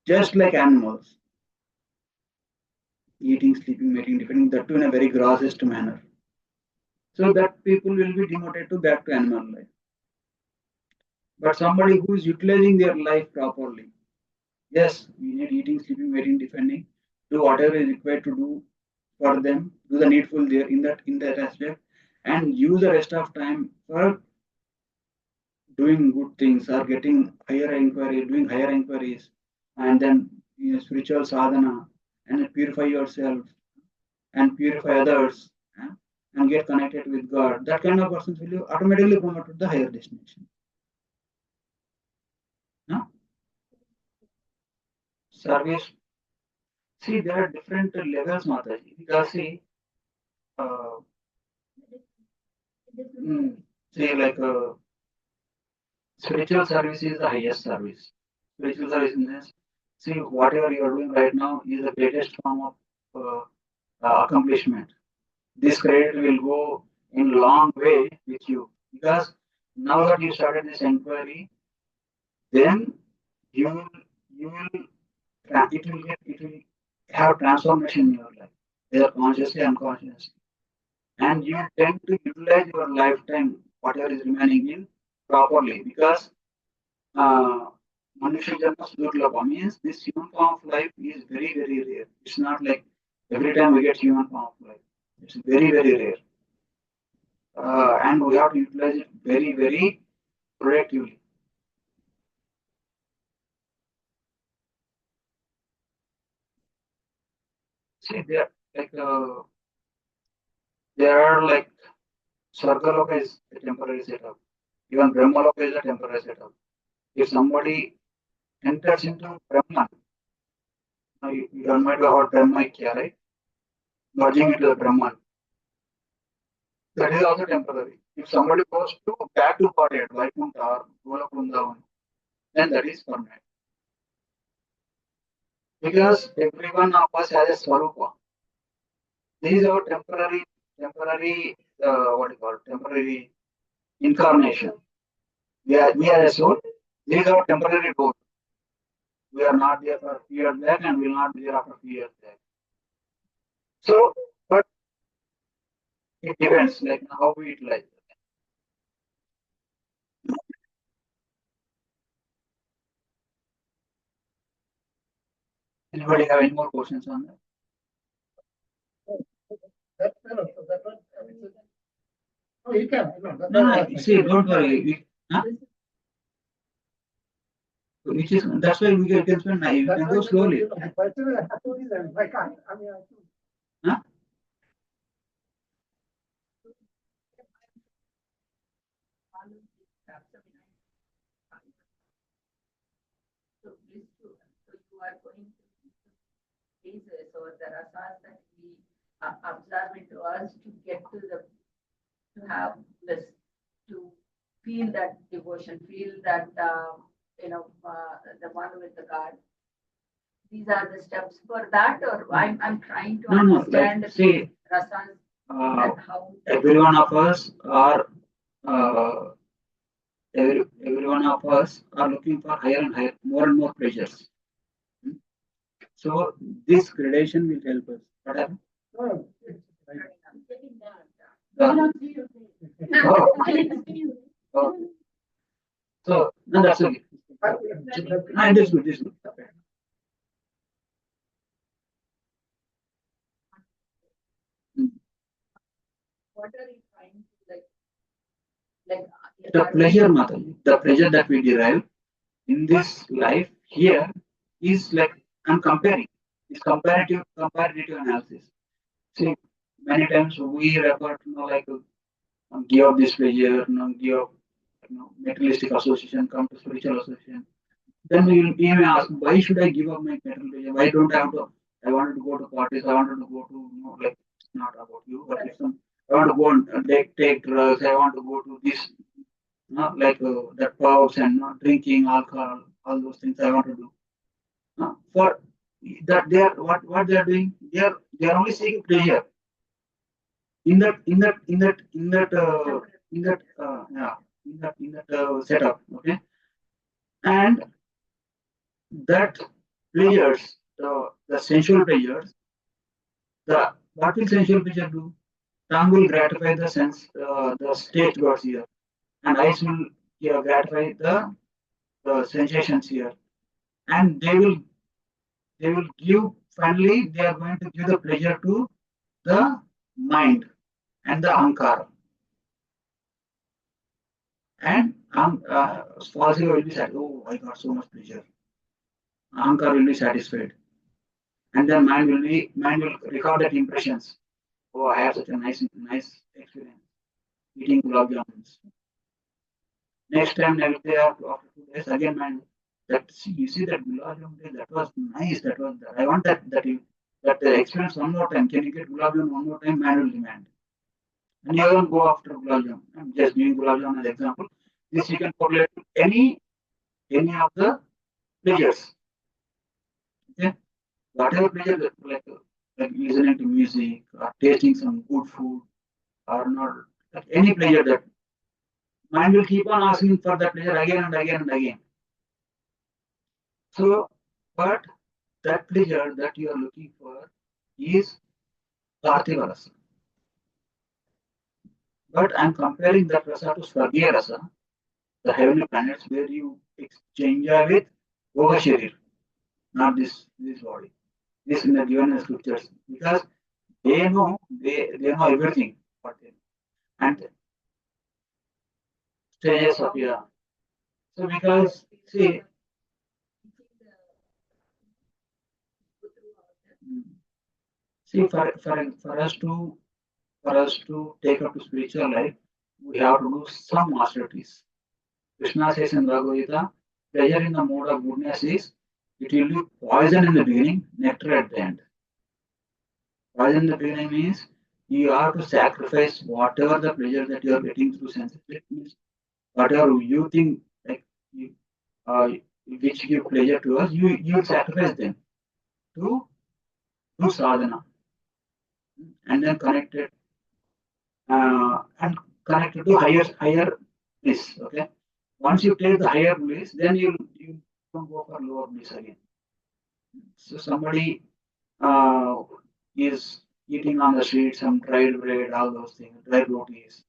Just like animals, eating, sleeping, mating, depending that too in a very grossest manner. So that people will be demoted to back to animal life. But somebody who is utilizing their life properly, yes, we need eating, sleeping, mating, defending, do whatever is required to do for them, do the needful there in that aspect, and use the rest of time for doing good things or getting higher inquiry, doing higher inquiries, and then spiritual sadhana, and purify yourself and purify others, and get connected with God. That kind of person will automatically promote to the higher destination. No? Service. See, there are different levels, Mataji. Because see, uh, see, like spiritual service is the highest service. Spiritual service in this. See, whatever you are doing right now is the greatest form of accomplishment. This credit will go in long way with you because now that you started this inquiry, then you will you will it will have transformation in your life, either consciously unconsciously, and you tend to utilize your lifetime whatever is remaining in properly because uh, Manusha Janma Sudurlabha means this human form of life is very, very rare. It's not like every time we get human form of life. It's very, very rare. And we have to utilize it very, very productively. See, there are like Sargaloka is a temporary setup. Even Brahmaloka is a temporary setup. If somebody enters into Brahman, you might have heard Brahma Ikya, right? Merging into the Brahman. That is also temporary. If somebody goes to back to body at Vaikuntha or Golok Vrindavan, then that is permanent. Because everyone of us has a Swarupa. These are temporary temporary, what do you call it, temporary incarnation. We are a soul. These are temporary both. We are not there for a few years back and will not be there after a few years back. So, but it depends, like how we utilize it. Anybody have any more questions on that? That, no, no, so that one, I mean, no, you can, no, that's No, what I no, was see, saying. don't worry. Huh? Which is that's why we can spend. You That's can why go slowly. the question is, I told you that, I can't, I mean, Huh? So you are going to phases or the rasas that we observe into us to get to have this, to feel that devotion, feel that, the one with the God. These are the steps for that, or I'm trying to No, understand like see, rasas uh, and how. every one of us are uh, every one of us are looking for higher and higher, more and more pleasures. Hmm? So this gradation will help us. What happened? no, Oh, oh. So no, that's okay. No, this is good. This is good. Okay. Hmm. What are you trying to like? The pleasure, Mataji, the pleasure that we derive in this life here is like I'm comparing. It's comparative analysis. See, many times we refer to like give up this pleasure, give up materialistic association, come to spiritual association. Then you may ask, why should I give up my material pleasure? Why don't I have to? I wanted to go to parties. I wanted to go to like not about you, but if some I want to go and take drugs. I want to go to this, like that pubs and drinking alcohol, all those things I want to do. For that, they are what they are doing. They are only seeking pleasure in that setup. Okay, and that pleasures, the sensual pleasures, the what will sensual pleasure do? Tongue will gratify the sense, the taste buds here, and eyes will gratify the sensations here, and they will give. Finally, they are going to give the pleasure to the mind and the ankara, and Swastika will be said, oh, I got so much pleasure. Ankara will be satisfied, and then mind will record that impressions. Oh, I had such a nice experience eating gulab jamuns. Next time, next day, after 2 days, again, mind that you see that gulab jamun that was nice. That was that. I want that experience one more time. Can you get gulab jamun one more time? Mind will demand, and you don't go after gulab jamun. I'm just giving gulab jamun as an example. This you can correlate to any of the pleasures. Okay, whatever pleasure that like listening to music or tasting some good food or not, like any pleasure that mind will keep on asking for that pleasure again and again and again. So, but that pleasure that you are looking for is Parthiva rasa. But I'm comparing that rasa to Swargiya rasa, the heavenly planets where you exchange with Yoga Sharir, not this body. This in the given scriptures because they know everything what they know. And stages of yeah. So because see for us to take up to spiritual life, we have to do some masterpiece. Krishna says in Bhagavad Gita, pleasure in the mode of goodness is it will be poison in the beginning, nectar at the end. Poison in the beginning means you have to sacrifice whatever the pleasure that you are getting through senses. It means whatever you think like you, uh, which give pleasure to us, you sacrifice them to do sadhana and then connect it. and connected to higher bliss. Okay. Once you take the higher bliss, then you don't go for lower bliss again. So somebody uh, is eating on the street some dried bread, all those things, dried rotis,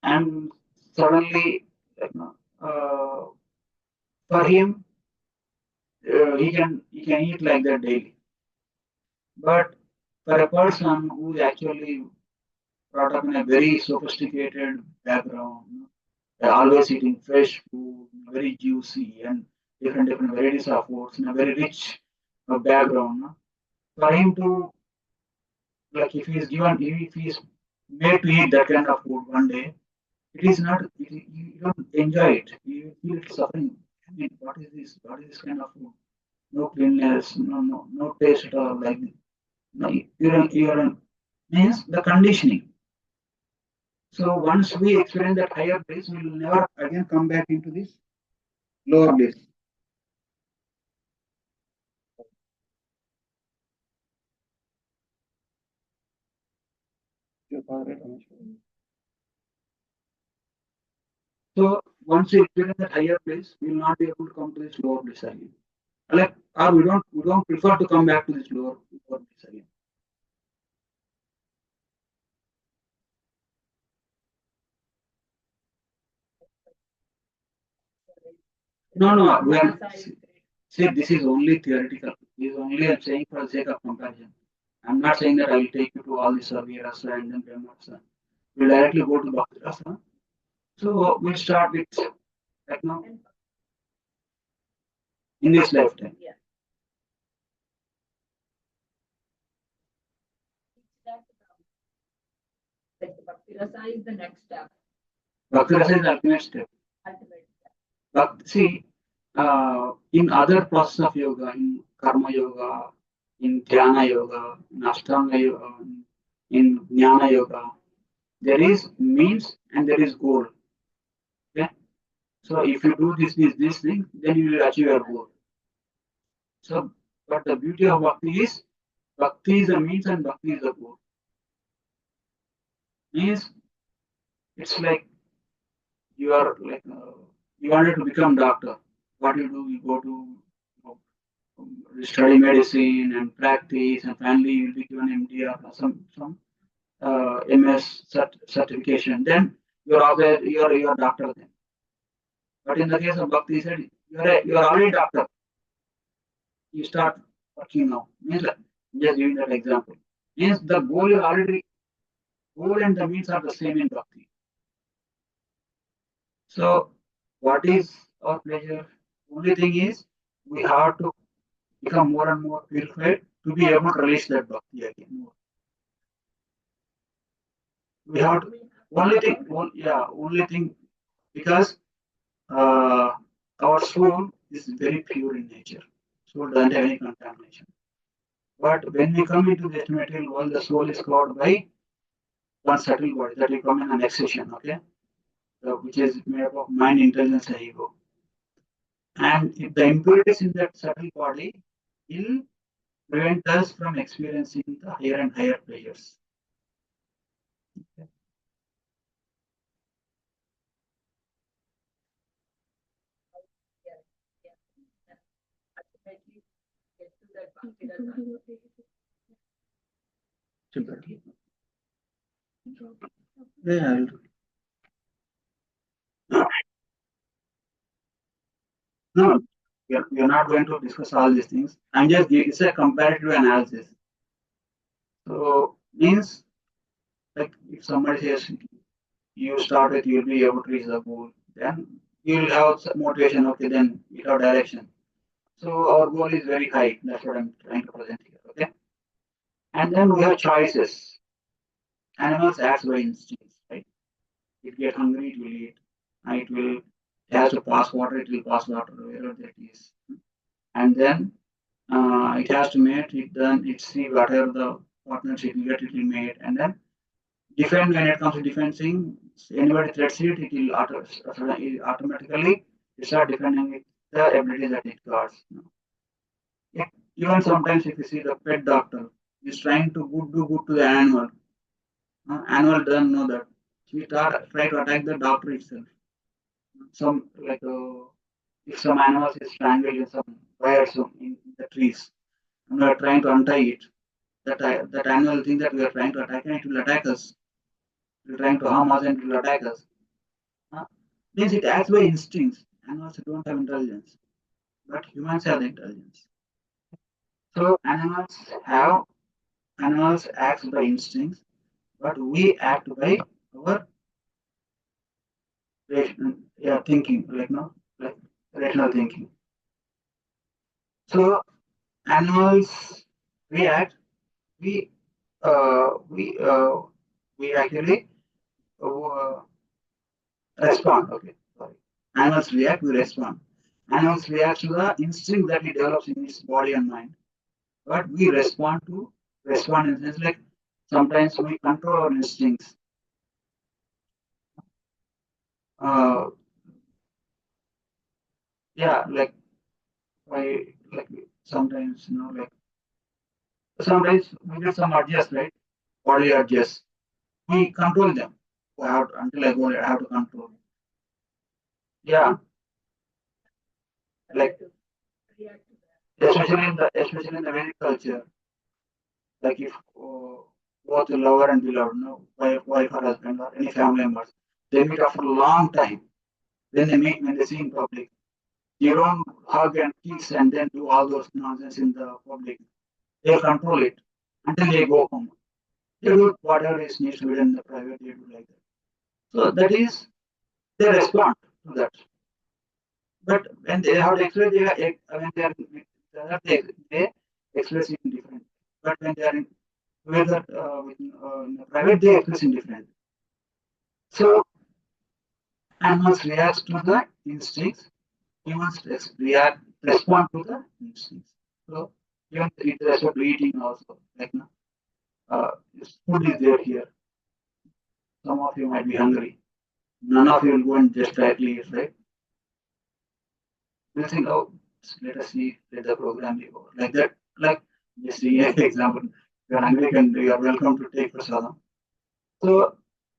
and suddenly, you know, for him, he can eat like that daily. But for a person who is actually brought up in a very sophisticated background, always eating fresh food, very juicy and different varieties of foods in a very rich background. For him to, like, if he's made to eat that kind of food one day, it is not, you don't enjoy it. You feel it suffering. I mean, what is this? What is this kind of food? No cleanness, no taste at all. Like, no, you're means the conditioning. So once we experience that higher bliss, we will never again come back into this lower bliss. So once we experience that higher bliss, we will not be able to come to this lower bliss again. Like, or we don't prefer to come back to this lower bliss again. No, we are, see, this is only theoretical. This is only I'm saying for the sake of comparison. I'm not saying that I will take you to all the Survey Rasa and then Brahma Rasa. We'll directly go to Bhakti Rasa. So we'll start with, like, now in this lifetime. Yeah. Like the Bhakti Rasa is the next step, Bhakti Rasa is the ultimate step. ultimate step. But see, in other process of yoga, in Karma Yoga, in Dhyana Yoga, in Ashtanga Yoga, in Jnana Yoga, there is means and there is goal. Okay? So if you do this thing, then you will achieve your goal. So, but the beauty of Bhakti is a means and Bhakti is a goal. Means it's like you are like you wanted to become doctor. What do? You go to study medicine and practice, and finally you'll be given MD or some MS certification. Then you're a doctor then. But in the case of Bhakti, he said you're already a doctor. You start working now. Means like, just giving that example. Means the goal and the means are the same in Bhakti. So what is our pleasure? Only thing is we have to become more and more purified to be able to release that Bhakti again. We have to, only thing because uh, our soul is very pure in nature. Soul doesn't have any contamination. But when we come into this material world, the soul is covered by one subtle body that we come in an accession, okay? Which is made up of mind, intelligence, and ego. And if the impurities in that subtle body will prevent us from experiencing the higher and higher pleasures. Yeah, yeah. Ultimately get to that Bhakti Rasa. Yeah, no, we are not going to discuss all these things. It's a comparative analysis. So, means like if somebody says you start with, you'll be able to reach the goal, then you'll have some motivation, okay, then you have direction. So, our goal is very high. That's what I'm trying to present here, okay? And then we have choices. Animals act by instincts, right? It get hungry, it will eat. It has to pass water, it will pass water wherever that is. And then it has to mate, it see whatever the partners it will get, it will mate. And then defend, when it comes to defending, anybody threats it, it automatically start defending with the ability that it guards. Yeah, even sometimes if you see the pet doctor is trying to do good to the animal, Animal doesn't know that. We try to attack the doctor itself. Some like if some animals is strangled in some wires in the trees, and we are trying to untie it. That animal will think that we are trying to attack and it will attack us. It will trying to harm us and it will attack us. Uh, Means it acts by instincts. Animals don't have intelligence, but humans have the intelligence. So animals act by instincts, but we act by our thinking, like rational thinking. So animals react. We uh, we uh, we actually uh, respond. Okay, sorry. Animals react. We respond. Animals react to the instinct that it develops in its body and mind, but we respond in the sense like sometimes we control our instincts. Uh, yeah, I like sometimes sometimes we get some adjust, right? Body adjust. We control them. Until I go, I have to control. Yeah, like React to that. especially in the Vedic culture, like if both the lover and beloved, no, wife or husband or any family members, they meet after a long time. Then they meet when they see in public. You don't hug and kiss and then do all those nonsense in the public. They'll control it until they go home. They do whatever is needs to be done in the private. They do like that. So that is they respond to that. But when they have to express, when they are with the other, they express in different. But when they are in together in the private, they express in different. So animals react to the instincts. Humans respond to the instincts. So even with respect to eating also, food is there here. Some of you might be hungry. None of you will go and just directly eat, right? You think, oh, let us see, let the program be over. Like that, like just see an example. You are hungry, and you are welcome to take prasadam. So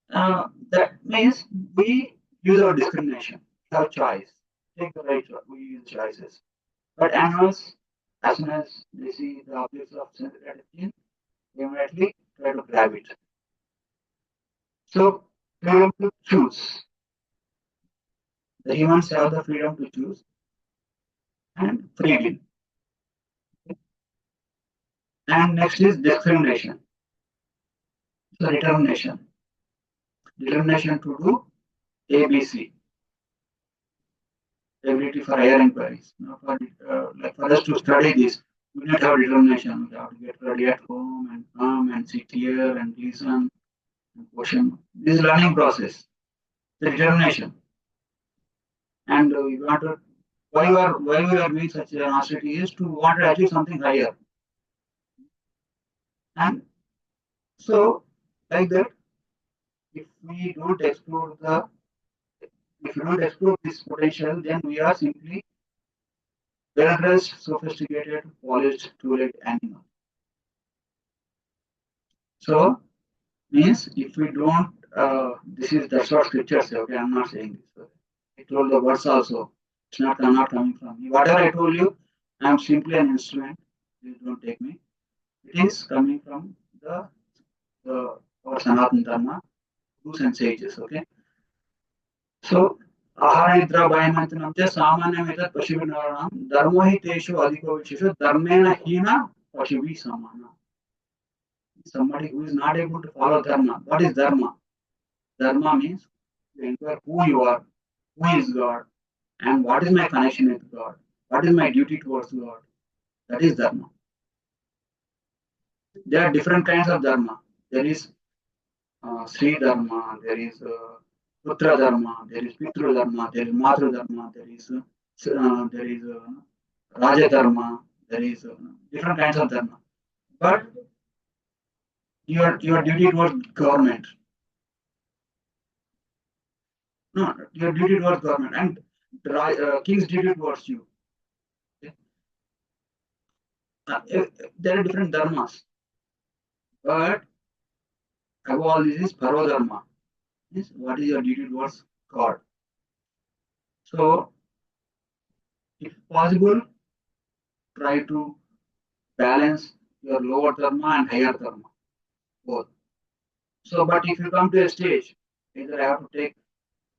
that means we use our discrimination. We have choice. Take the right choice. We use choices. But animals, as soon as they see the objects of sense gratification, they immediately try to grab it. So freedom to choose. The humans have the freedom to choose and free will. And next is discrimination. So determination. Determination to do ABC. Ability for higher inquiries. For us to study this, we need to have determination. We have to get ready at home and come and sit here and listen and question. This is learning process. The determination. And we want to why we are doing such an austerity is to want to achieve something higher. And so like that, if we don't explore the if we don't explore this potential, then we are simply well dressed, sophisticated, polished, two-legged animal. So means if we don't that's what scripture say. Okay, I'm not saying this. I told the words also. It's not coming from me. Whatever I told you, I'm simply an instrument. Please don't take me. It is coming from the our Sanatana Dharma, gurus and sages. Okay. So ahara nidra bhayamantanam cha samanyam etat pashivinam dharmo hi teshu adhiko vishesho dharmena hina pashivi samana. Somebody who is not able to follow dharma. What is dharma? Dharma means you inquire who you are, who is God, and what is my connection with God, what is my duty towards God. That is dharma. There are different kinds of dharma. There is Sri dharma, there is Putra dharma, there is Pitru dharma, there is Matru dharma, there is Raja dharma, there is different kinds of dharma. But your duty towards government, no, your duty towards government and king's duty towards you. Okay? There are different dharmas, but above all this is parodharma. Means what is your duty towards God? So, if possible, try to balance your lower dharma and higher dharma, both. So, but if you come to a stage, either I have to take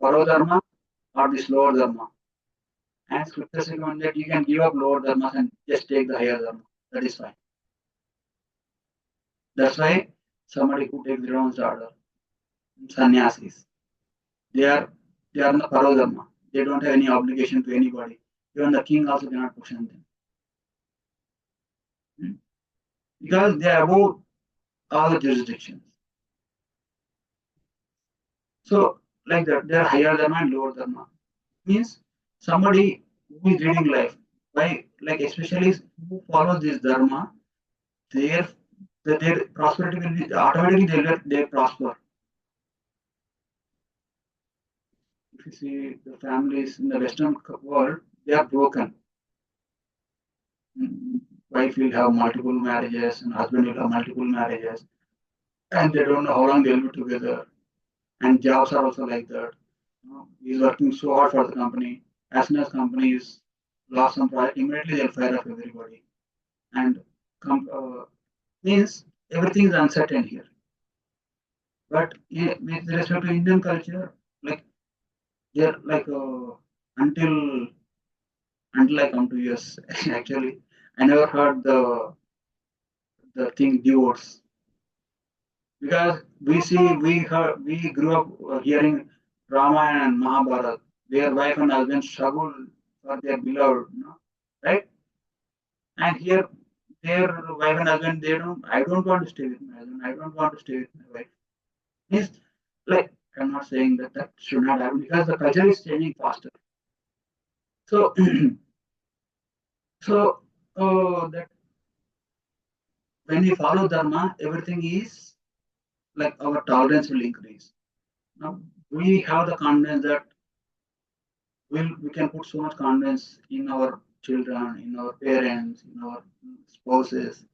parodharma or this lower dharma. And scriptures recommend that you can give up lower dharmas and just take the higher dharma. That is fine. That's why somebody who takes renounced order, sannyasis, they are they are in the parodharma. They don't have any obligation to anybody. Even the king also cannot question them. Hmm? Because they are above all the jurisdictions. So, like that, they are higher dharma and lower dharma. Means somebody who is leading life, by like especially who follows this dharma, their their prosperity will be automatically they prosper. If you see the families in the Western world, they are broken. Wife will have multiple marriages and husband will have multiple marriages, and they don't know how long they'll be together. And jobs are also like that. He's working so hard for the company. As soon as company is lost some project, immediately they'll fire off everybody. And means everything is uncertain here. But yeah, with respect to Indian culture, like they're like until I come to US, actually, I never heard the thing divorce because we grew up hearing Ramayana and Mahabharata, where wife and husband struggle for their beloved, right? And here, their wife and husband, they don't. I don't want to stay with my husband. I don't want to stay with my wife. Means like I'm not saying that that should not happen because the culture is changing faster. So so that when we follow dharma, everything is like our tolerance will increase. Now we have the confidence that we can put so much confidence in our children, in our parents, in our spouses,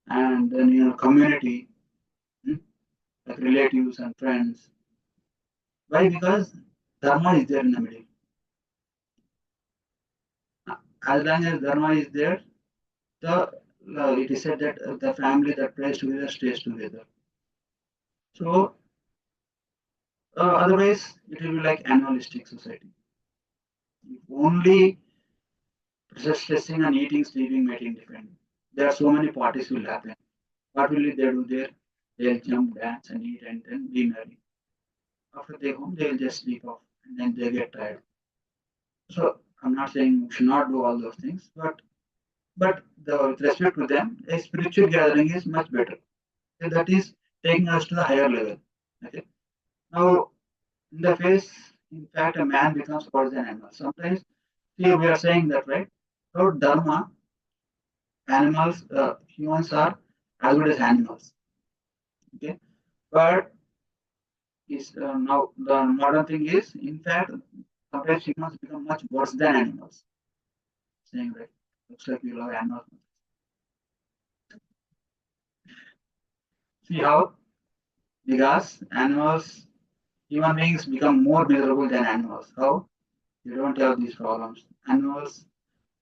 and then in our community, hmm, like relatives and friends. Why? Because dharma is there in the middle. As long as dharma is there, the it is said that the family that prays together stays together. So otherwise, it will be like animalistic society. If only just stressing and eating, sleeping, mating different. There are so many parties will happen. What will they do there? They'll jump, dance, and eat, and then be married. After they home, they'll just sleep off, and then they get tired. So I'm not saying we should not do all those things, but with respect to them, a spiritual gathering is much better. So that is taking us to the higher level. Okay. Now, in the face, in fact, a man becomes worse than animal. Sometimes, see, we are saying that, right? So, dharma, animals, humans are as good as animals. Okay. But is now the modern thing is, in fact, sometimes humans become much worse than animals. Saying right, looks like you love animals. See how? Because animals, human beings become more miserable than animals. How? They don't have these problems. Animals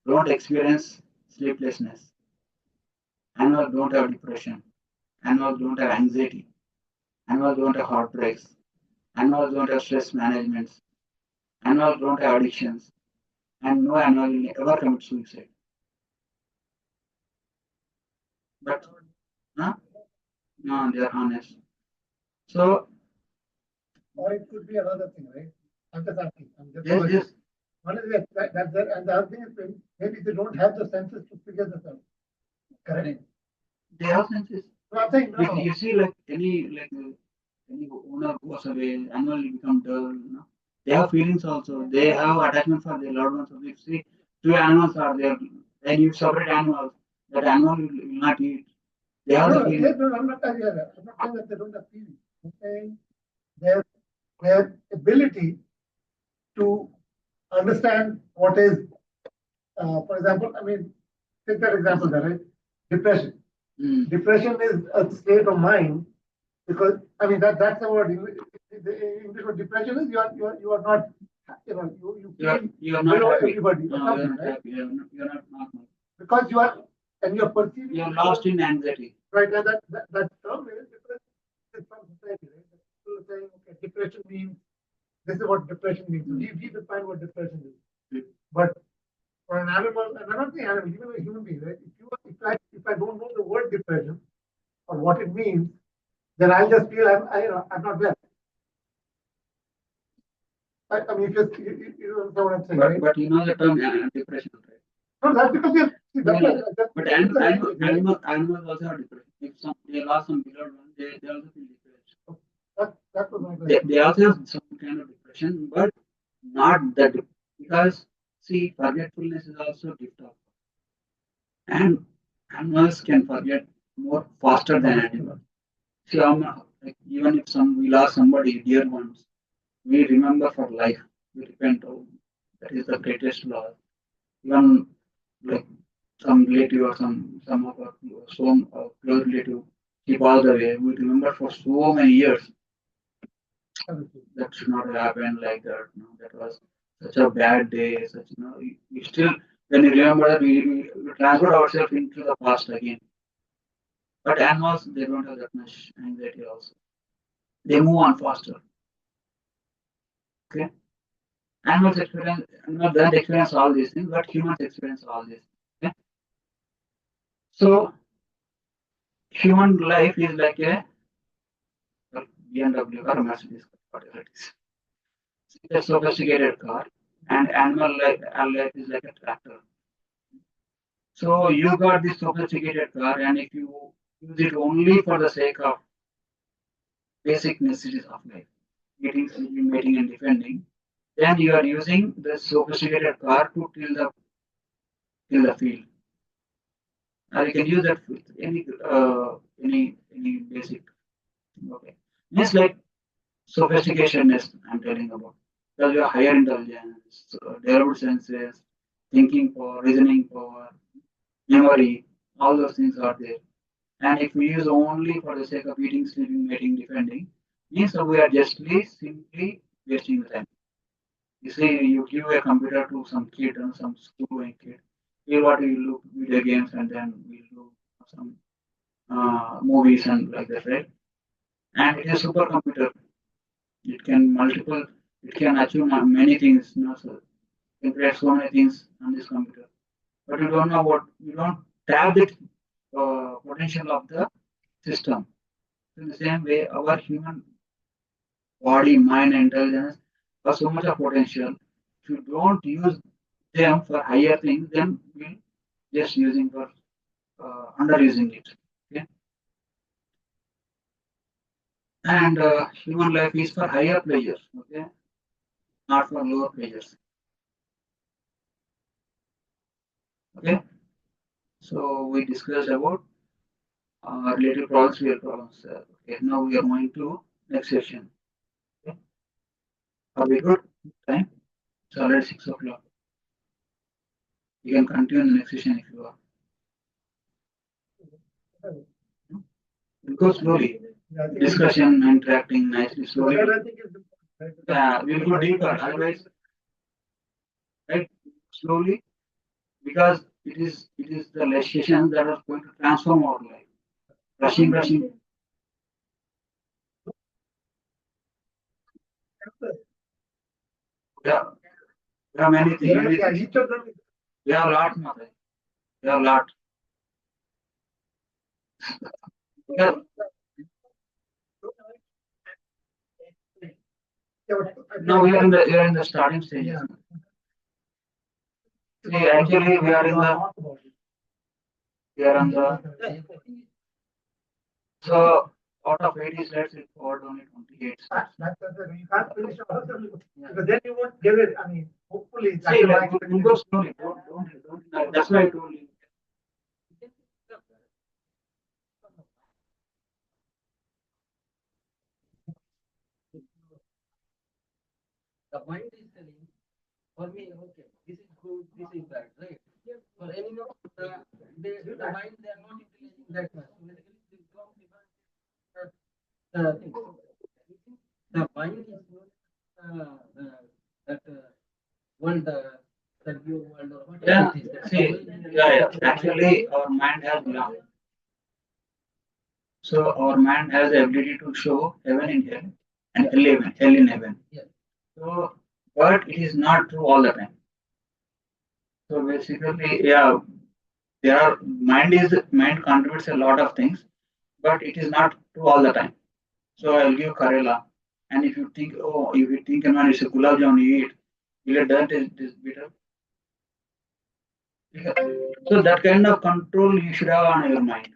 don't experience sleeplessness. Animals don't have depression. Animals don't have anxiety. Animals don't have heartbreaks. Animals don't have stress management. Animals don't have addictions. And no animal will ever commit suicide. But huh? No, they are honest. So Or it could be another thing, right? I'm just asking. I'm just yes, yes, one is and the other thing is maybe they don't have the senses to figure this out. Correct. they have senses. So I'm saying If no. you see like any owner goes away, animal will become dull. They have feelings also. They have attachment for their loved ones. So if you see two animals are there, and you separate animals, that animal will not eat. They have No, the no, feeling. no, I'm not saying that. I'm not saying that they don't have feelings. I'm saying their their ability to understand what is, for example, I mean, take that example there, right? Depression. Mm. Depression is a state of mind because I mean that's the word. The English word depression is you are not, you You're feel you're not below happy. everybody or No, you're something, not right? happy. You're not normal. Because you are, and you're perceiving You're lost in anxiety. right, and that term is different from society, right? People are saying, okay, depression means this is what depression means. So we define what depression is. Mm. But for an animal, and I'm not saying animal, even a human being, right? If I don't know the word depression or what it means, then I'll just feel I'm not well. I mean, you understand what I'm saying, right? But you know the term depression, right? No, that's because you see, that's Yeah. that's But that's the language, right? animals also have depression. If they lost some beloved one, they also feel depressed. That was my They, question. they also have some kind of depression, but not that because see, forgetfulness is also a gift of, and animals can forget more faster than animals. See, like even if we lost somebody dear ones, we remember for life. We repent. Oh, that is the greatest loss. Even like some relative or some of our some close relative he passed away. We remember for so many years that should not have happened like that. You know, that was such a bad day. Such we still when we remember that we transfer ourselves into the past again. But animals they don't have that much anxiety also. They move on faster. Okay, animals don't experience all these things, but humans experience all these. Okay, so human life is like a BMW or a Mercedes car, whatever it is. It's a sophisticated car, and life is like a tractor. So you got this sophisticated car, and if you use it only for the sake of basic necessities of life, eating, sleeping, mating, and defending, then you are using the sophisticated car to till the field. Or you can use that with any basic. Okay, just like sophistication is I'm telling about. Because you have higher intelligence, developed senses, thinking power, reasoning power, memory, all those things are there. And if we use only for the sake of eating, sleeping, mating, defending, means we are justly simply wasting the time. You see, you give a computer to some kid and some school going kid. Here what we look video games and then we do some movies and like that, right? And it is a supercomputer. It can multiple. It can achieve many things. You know, so you can create so many things on this computer. But you don't know what you don't have the potential of the system. In the same way, our human body, mind, and intelligence have so much of potential. If you don't use them for higher things, then we'll just using for underusing it. Okay, and human life is for higher pleasures. Okay, not for lower pleasures. Okay, so we discussed about related problems, real problems. Okay, now we are going to next session. Okay, are we good? Time? It's already 6 o'clock. You can continue in the next session if you are. Go slowly. Yeah, I think Discussion, interacting nicely, slowly. that I think is important, right? Yeah, we'll go deeper. Otherwise, right, slowly, because it is the legislation that is going to transform our life. Rushing. Yeah, there are many things. Yeah, each of them. We have a lot, Mother. We have a lot. Yeah, Yeah, but now we are in the starting stages. yeah. See, actually, we are in the Talk about it. we are on the so out of 80 slides, we covered only 28 slides. That's it. You can't finish all of them because then you won't get it. I mean, hopefully, that's See, my like, we'll go slowly. Don't. That's why I told you. The mind is telling for me, okay, this is good, this is bad, right? For anyone, the mind they are not utilizing that much. So basically, the world, the view world, or whatever Yeah, it is. That see, going in yeah. Actually, our mind has belong. So our mind has the ability to show heaven in hell and hell in heaven. Yeah. So, but it is not true all the time. So basically, yeah, there are mind contributes a lot of things, but it is not true all the time. So I'll give Karela, and if you think, oh, if you think, man, it's a gulab jamun you eat, will it that is bitter? Yeah. So that kind of control you should have on your mind.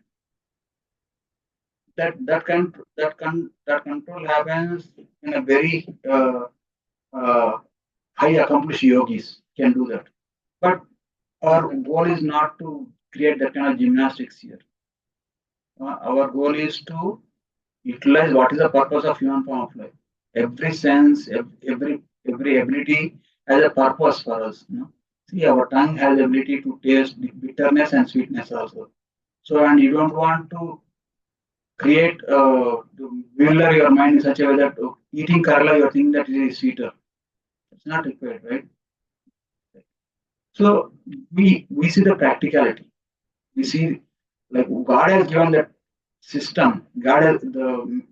That control happens in a very uh, high accomplished yogis can do that. But our goal is not to create that kind of gymnastics here. Our goal is to utilize what is the purpose of human form of life. Every sense, every ability has a purpose for us. You know? See, our tongue has the ability to taste the bitterness and sweetness also. So, and you don't want to create to build your mind in such a way that eating Kerala, you think that it is sweeter. It's not required, right? So we see the practicality. We see like God has given that system. God has the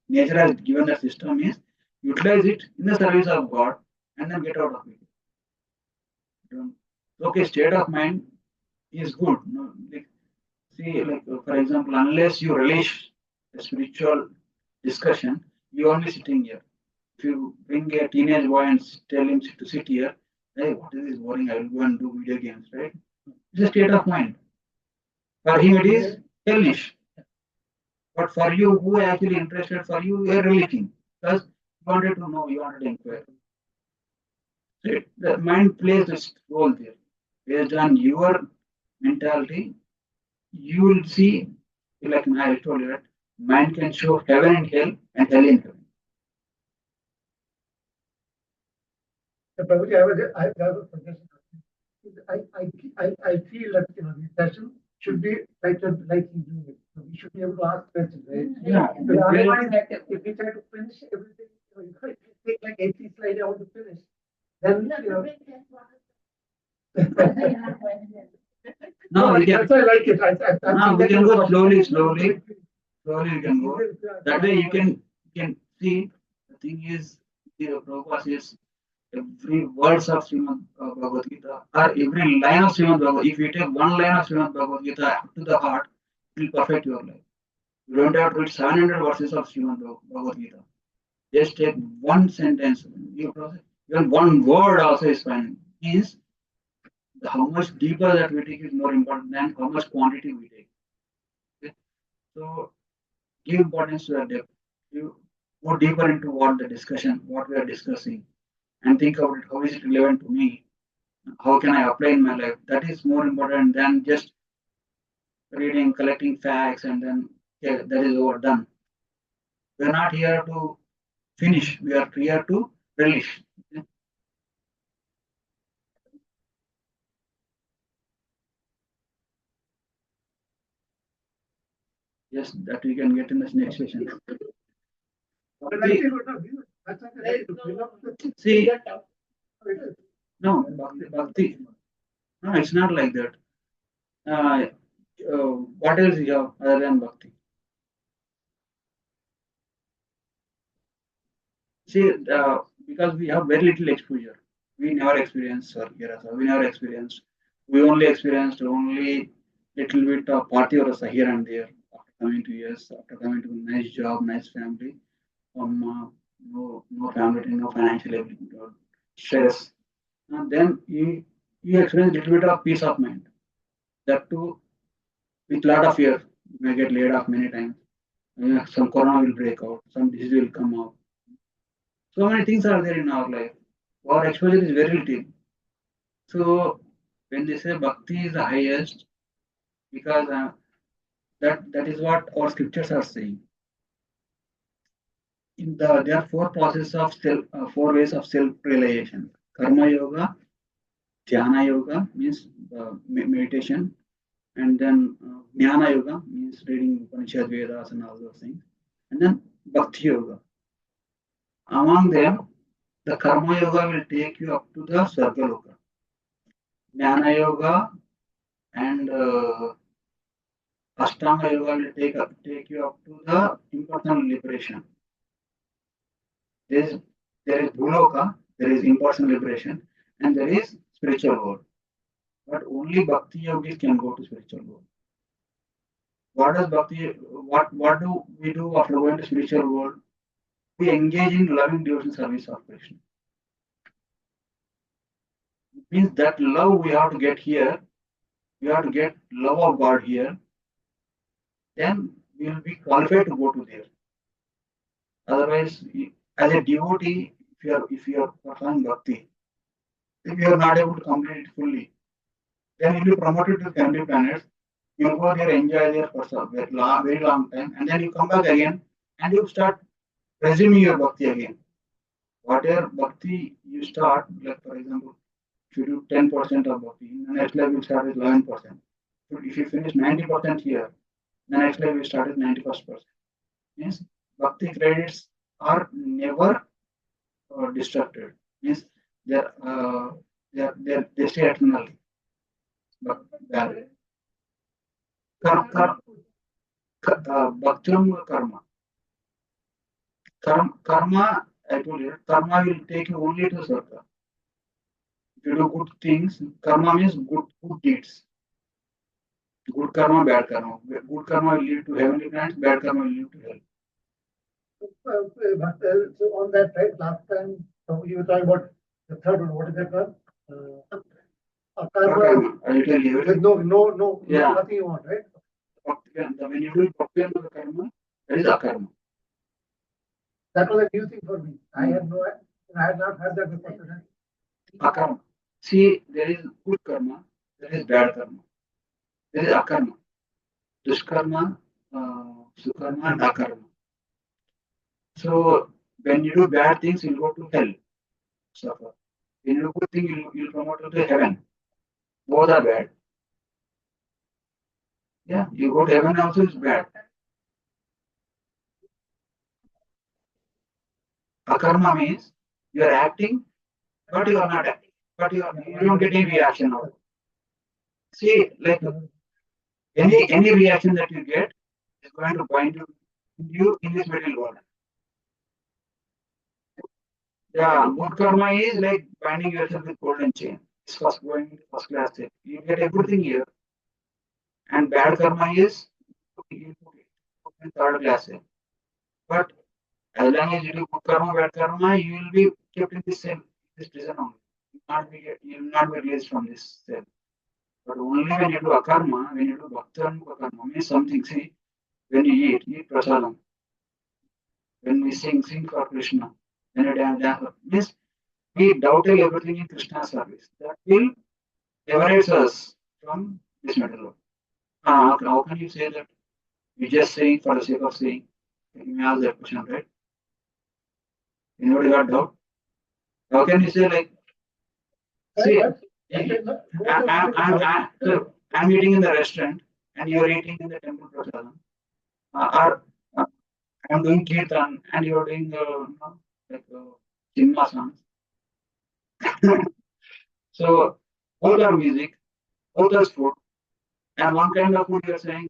nature has given the system is utilize it in the service of God and then get out of it. Okay, state of mind is good. No, like, see, like for example, unless you relish a spiritual discussion, you only sitting here. If you bring a teenage boy and tell him to sit here, hey, what is this boring? I will go and do video games, right? It's a state of mind. For him, it is hellish. But for you, who are actually interested, for you, you are relishing because you wanted to know, you wanted to inquire. So the mind plays this role there. Based on your mentality, you will see, like I told you, that mind can show heaven and hell in heaven. So probably I have a suggestion. I feel that the session should be like you do it. So we should be able to ask questions, right? Yeah, Because otherwise, if we try to finish everything, if I take like 80 slides, I want to finish. Then no, we can, that's why I like it. no, we can go slowly we can go. That way you can see the thing is the Prabhupada says every words of Srimad Bhagavad Gita or every line of Srimad Bhagavad Gita. If you take one line of Srimad Bhagavad Gita to the heart, it will perfect your life. You don't have to read 700 verses of Srimad Bhagavad Gita. Just take one sentence. Even one word also is fine. Means how much deeper that we take is more important than how much quantity we take. Okay? So give importance to the depth. You go deeper into what the discussion, what we are discussing, and think about it. How is it relevant to me? How can I apply in my life? That is more important than just reading, collecting facts, and then yeah, that is over done. We are not here to finish. We are here to relish. Okay? Yes, that we can get in the next session. But I feel that's not the See, it is. no, bhakti. No, it's not like that. Uh, what else you have other than bhakti? See, because we have very little exposure, we never experienced Swargya Rasa. We never experienced. We only experienced only little bit of party rasa here and there. After coming to US, after coming to a nice job, nice family, no family, no financial ability, no stress. And then you experience little bit of peace of mind. That too, with lot of fear, you may get laid off many times. Some corona will break out, some disease will come out. So many things are there in our life. Our exposure is very little. So when they say bhakti is the highest, because that is what our scriptures are saying. There are four ways of self realization. Karma yoga, dhyana yoga means meditation, and then jnana yoga means reading Upanishad Vedas and all those things, and then bhakti yoga. Among them, The Karma Yoga will take you up to the Sargaloka. Jnana Yoga and Ashtanga Yoga will take you up to the impersonal liberation. There is there is Bhuloka, there is impersonal liberation, and there is spiritual world. But only Bhakti yogis can go to spiritual world. What does Bhakti? What do we do after going to spiritual world? We engage in loving devotion service of Krishna. It means that love we have to get here. We have to get love of God here. Then we will be qualified to go to there. Otherwise, as a devotee, if you are performing bhakti, if you are not able to complete it fully, then you'll be promoted to 70 planets. You'll go there, enjoy there for some very long time, and then you come back again and you start resuming your bhakti again. Whatever bhakti you start, like for example, if you do 10% of bhakti, in the next level you start with 11%. So if you finish 90% here, the next level you start with 91%. Means bhakti credits are never destructed. Means they're, they stay eternally. But bhaktam karma. Karma, I told you, karma will take you only to Sarga. If you do good things, karma means good deeds. Good karma, bad karma. Good karma will lead to heavenly planets, bad karma will lead to hell. So on that, right, last time, so you were talking about the third one, what is that one? Karma. I will tell you. No, Yeah. nothing you want, right? When you do bhakti and karma, that is akarma. That was a new thing for me. I had not had that before. Akarma. See, there is good karma, there is bad karma. There is akarma. Dushkarma, sukarma, and akarma. So when you do bad things, you'll go to hell, suffer. When you do good things, you'll promote to heaven. Both are bad. Yeah, you go to heaven also is bad. Akarma means you are acting, but you are not acting. But you don't get any reaction out. See, like any reaction that you get is going to bind you in this material world. Yeah, good karma is like binding yourself with golden chain. It's first going into first class thing. You get everything here. And bad karma is you put it in third class thing. But as long as you do good karma, bad karma, you will be kept in this prison only. You will not be released from this cell. But only when you do akarma, when you do bhakti and karma, means something. See, when you eat prasadam. When we sing for Krishna. When you dance, means we doubted everything in Krishna's service. That will liberates us from this material world. How can you say that you just saying for the sake of saying? You may ask that question, right? Anybody got doubt? How can you say like, see, I'm eating in the restaurant and you're eating in the temple prasadam. Or I'm doing kirtan and you're doing like cinema songs. So both are music, both are food, and one kind of food you're saying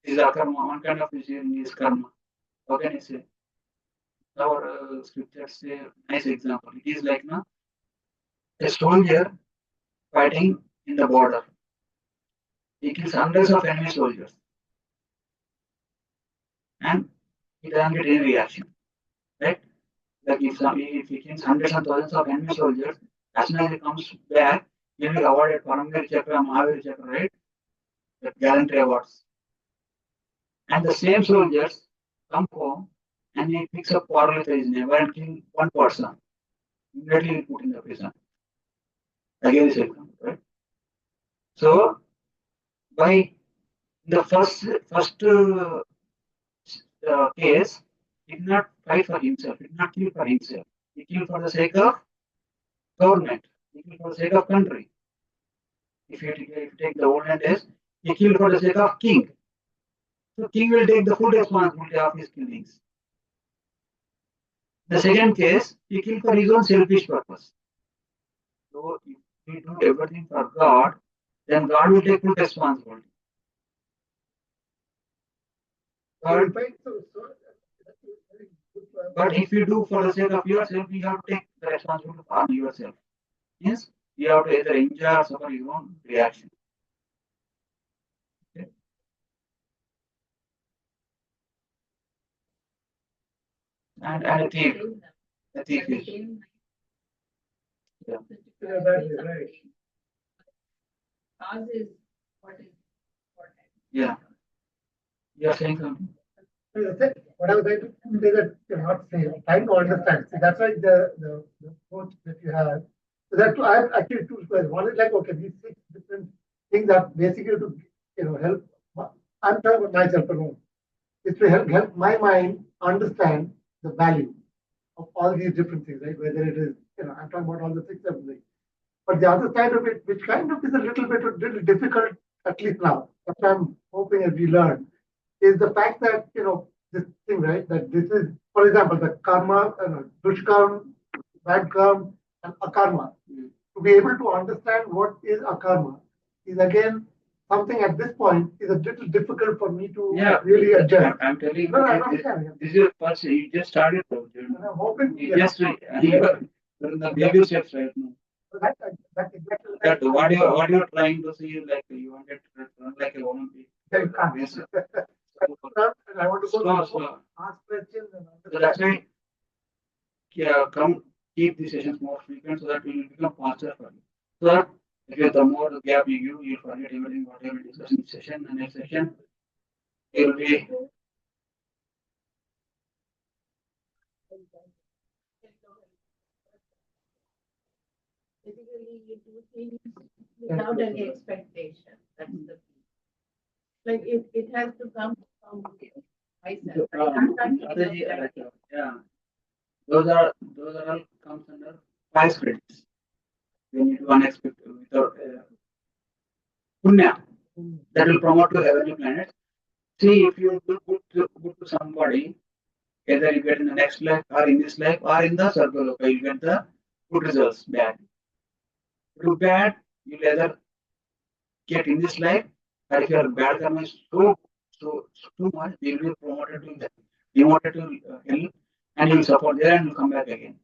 is akarma, one kind of food is karma. How can you say? Our scriptures say nice example. It is like a soldier fighting in the border. He kills hundreds of enemy soldiers and he doesn't get any reaction. Right? Like if he kills hundreds and thousands of enemy soldiers, as soon as he comes back, he'll be awarded Paramvir Chakra, Mahavir Chakra, right? The gallantry awards. And the same soldiers come home and he picks up quarrel with his neighbor and kills one person. Immediately he put in the prison. Again, this example, right? So by the first case, he did not fight for himself, he did not kill for himself. He killed for the sake of government, he killed for the sake of country. If you take the olden days, he killed for the sake of king. So king will take the full responsibility of his killings. The second case, he killed for his own selfish purpose. So if we do everything for God, then God will take full responsibility. But, but if you do for the sake of yourself, you have to take the responsibility on yourself. Yes, you have to either enjoy or suffer your own reaction. Okay. And a thief. A thief is. Yeah. Right. Cause is what is important. Yeah. You are saying something? What I was trying to say that you're not saying, I'm trying to understand. See, that's why the approach that you have. So that I have actually two questions. One is like, okay, these six different things are basically to help. I'm talking about myself alone. It's to help my mind understand the value of all these different things, right? Whether it is, I'm talking about all the six of them. But the other side of it, which kind of is a little difficult, at least now, what I'm hoping as we learn, is the fact that, this thing, right, that this is, for example, the karma, dushkarma, bad karma, and akarma. To be able to understand what is akarma is again something at this point is a little difficult for me to really adjust. I'm telling you, No, I understand. this is your first, you just started. And I'm hoping, You just, you are in the baby steps right now. That's exactly That what you're trying to see, like you wanted to run like a Olympic. Yes. And I want to go Slow. ask questions. So that's why come keep these sessions more frequent so that we will become faster for you. So that if the more gap you give, you'll forget everything whatever we discuss in session and next session. It will be Basically, you do things without any expectation. That's the key. Like it has to come from myself. yeah. Those are all comes under 5 credits. When you do unexpected without punya, that will promote to heavenly planets. See, if you do good to somebody, either you get in the next life or in this life or in the Sargaloka, you get the good results. Bad. Do bad, you'll either get in this life, or if your bad karma is so too much, you'll be promoted to the demoted to hell, and you'll suffer there and you'll come back again.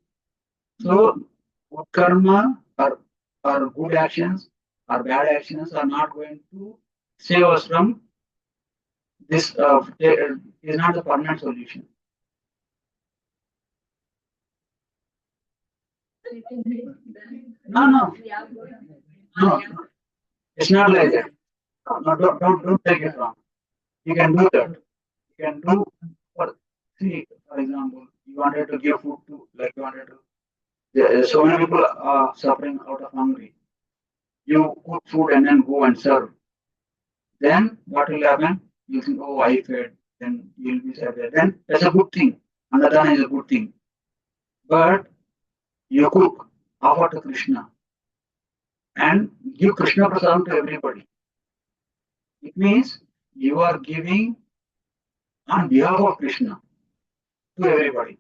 So good karma or good actions or bad actions are not going to save us from this. Is not the permanent solution. No. It's not like that. No, don't take it wrong. You can do that. You can do for example, you wanted to give food to like you wanted to. So many people are suffering out of hungry. You cook food and then go and serve. Then what will happen? You think, oh, I fed. Then you'll be sad. Then that's a good thing. Annadana is a good thing. But you cook, offer to Krishna, and give Krishna Prasad to everybody. It means you are giving on behalf of Krishna to everybody.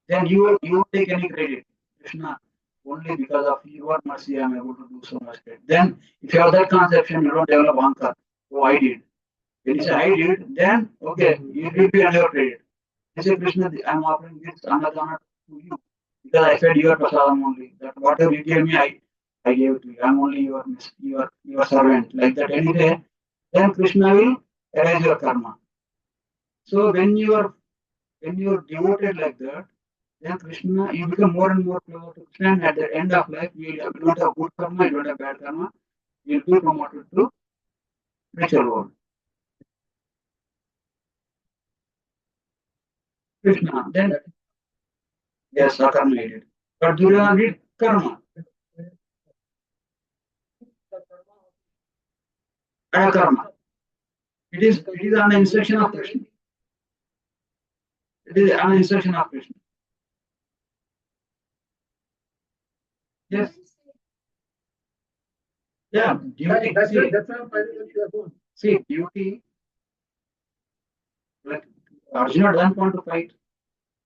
Then you take any credit, Krishna, only because of your mercy I am able to do so much great. Then if you have that conception, you don't develop ankar. Oh, I did. When you say I did, then okay, you will be on your credit. You say Krishna, I am offering this anadana to you because I fed your prasadam only. That whatever you gave me, I gave it to you. I am only your servant. Like that any day, then Krishna will erase your karma. So when you are devoted like that, then Krishna, you become more and more closer to Krishna, and at the end of life, you don't have good karma, you don't have bad karma, you'll be promoted to spiritual world. Krishna, then yes, akarma he did. But Duryodhana did karma, akarma. It is an instruction of Krishna. It is an instruction of Krishna. Yes. Yeah, duty. That's what I'm finding that you are going. See, duty, like Arjuna doesn't want to fight.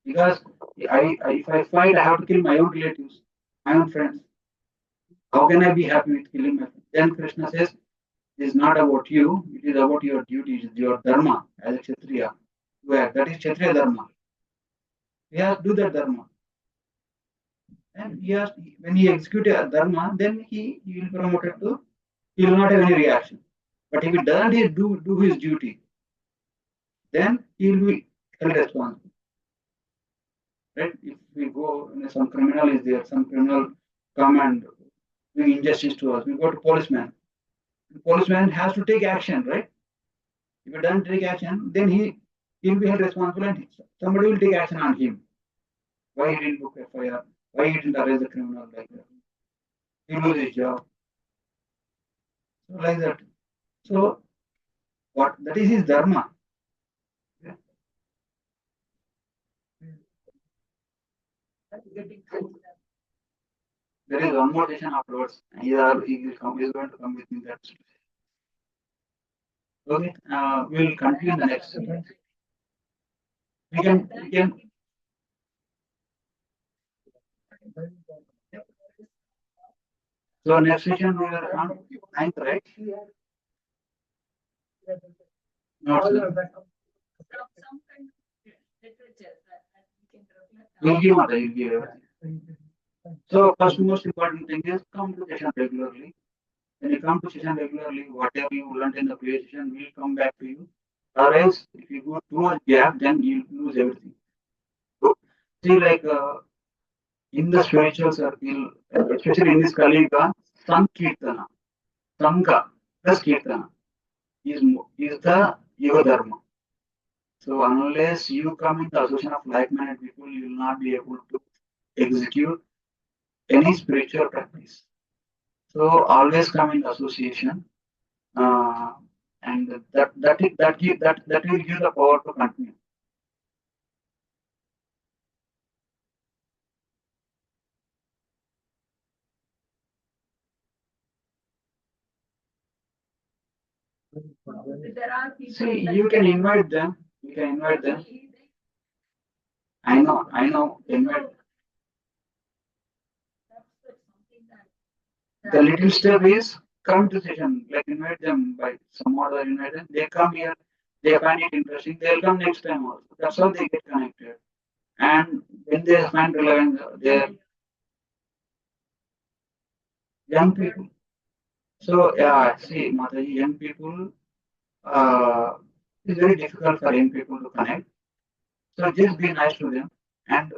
Because if I fight, I have to kill my own relatives, my own friends. How can I be happy with killing my friends? Then Krishna says, it is not about you, it is about your duty, it is your dharma as a Kshatriya. Where that is Kshatriya dharma. He has to do that dharma. And he has, when he executes a dharma, then he will be promoted to, he will not have any reaction. But if he doesn't do his duty, then he will be held responsible. Right? If we go, some criminal is there, some criminal come and doing injustice to us, we go to policeman. The policeman has to take action, right? If he doesn't take action, then he will be held responsible and somebody will take action on him. Why he didn't book FIR? Why he didn't arrest the criminal like that? He lose his job. So like that. So what that is his dharma. Yeah. Getting considered. There is one more session afterwards. He will come. He is going to come with me. That's okay. We will continue in the next. We can. So next session we are on 9th, right? Not All sure. of that. Some kind of literature that we can reflect on. We'll give Mata, you'll give everything. So first most important thing is come to session regularly. When you come to session regularly, whatever you learned in the previous session will come back to you. Otherwise, if you go too much gap, then you lose everything. So, see, like in the spiritual circle, especially in this Kalika, Sankirtana, Sangha plus Kirtana is the Yoga Dharma. So unless you come in the association of like-minded people, you will not be able to execute any spiritual practice. So always come in association, uh, and that will give the power to continue. There are people. See, that you can invite them. You can invite them. I know. Invite. That's something The little step is come to session. Like invite them by some order. Invite them. They come here. They find it interesting. They'll come next time also. That's how they get connected. And when they find relevant, they're young people. So yeah, see, Mataji, young people. It's very difficult for young people to connect. So just be nice to them, and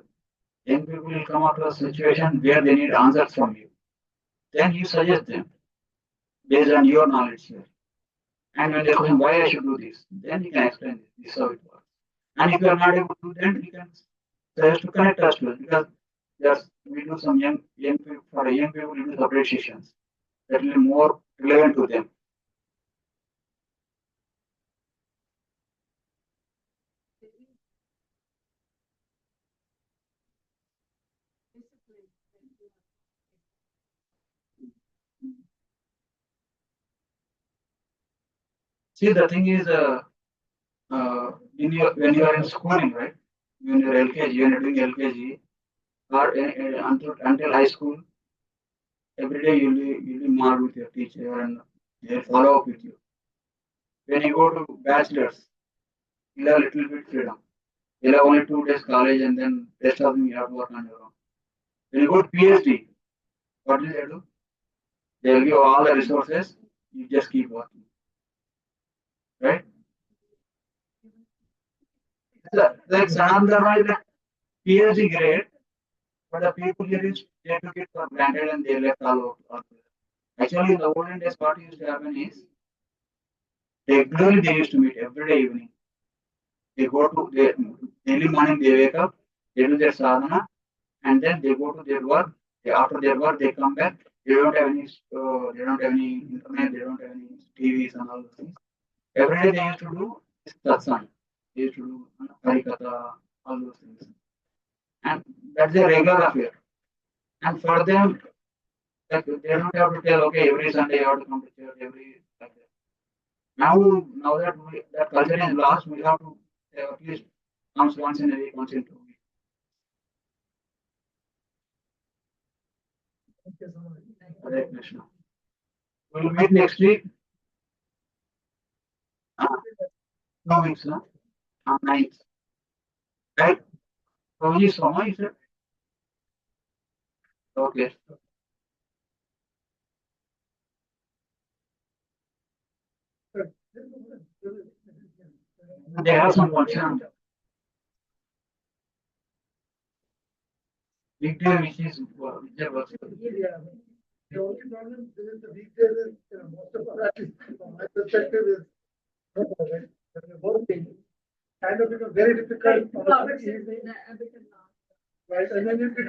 young people will come up to a situation where they need answers from you. Then you suggest them based on your knowledge here. And when they question why I should do this, then you can explain this. This is how it works. And if you are not able to do that, you can suggest to connect us to us because there's we do some young people for young people we do separate sessions that will be more relevant to them. See, the thing is, when you are in schooling, right? When you're LKG, when you're doing LKG, or until high school, every day you'll be marked with your teacher and they'll follow up with you. When you go to bachelor's, you'll have a little bit freedom. You'll have only 2 days college and then rest of them you have to work on your own. When you go to PhD, what will they do? They'll give all the resources. You just keep working, right? Like Sanandana is like PhD grade, but the people here is they took it for granted and they left all. Actually, in the olden days, what used to happen is regularly they used to meet every day evening. They go to their daily morning, they wake up, they do their sadhana, and then they go to their work. After their work, they come back. They don't have any internet, they don't have any TVs and all those things. Every day they used to do is satsang. They used to do harikatha, all those things, and that's a regular affair. And for them, like they don't have to tell, okay, every Sunday you have to come to church, every like that. Now that that culture is lost, we have to at least comes once in a week, once in 2 weeks. Hare Krishna. We'll meet next week. 2 weeks, no? On 9th. Right? Prabhuji Soma, you said? Okay. They have some function. Weekday, which is Vijay works. Yeah. The only problem is the weekdays is, most of our, at least from my perspective is, the working kind of become very difficult. on a evening, Right, and then it becomes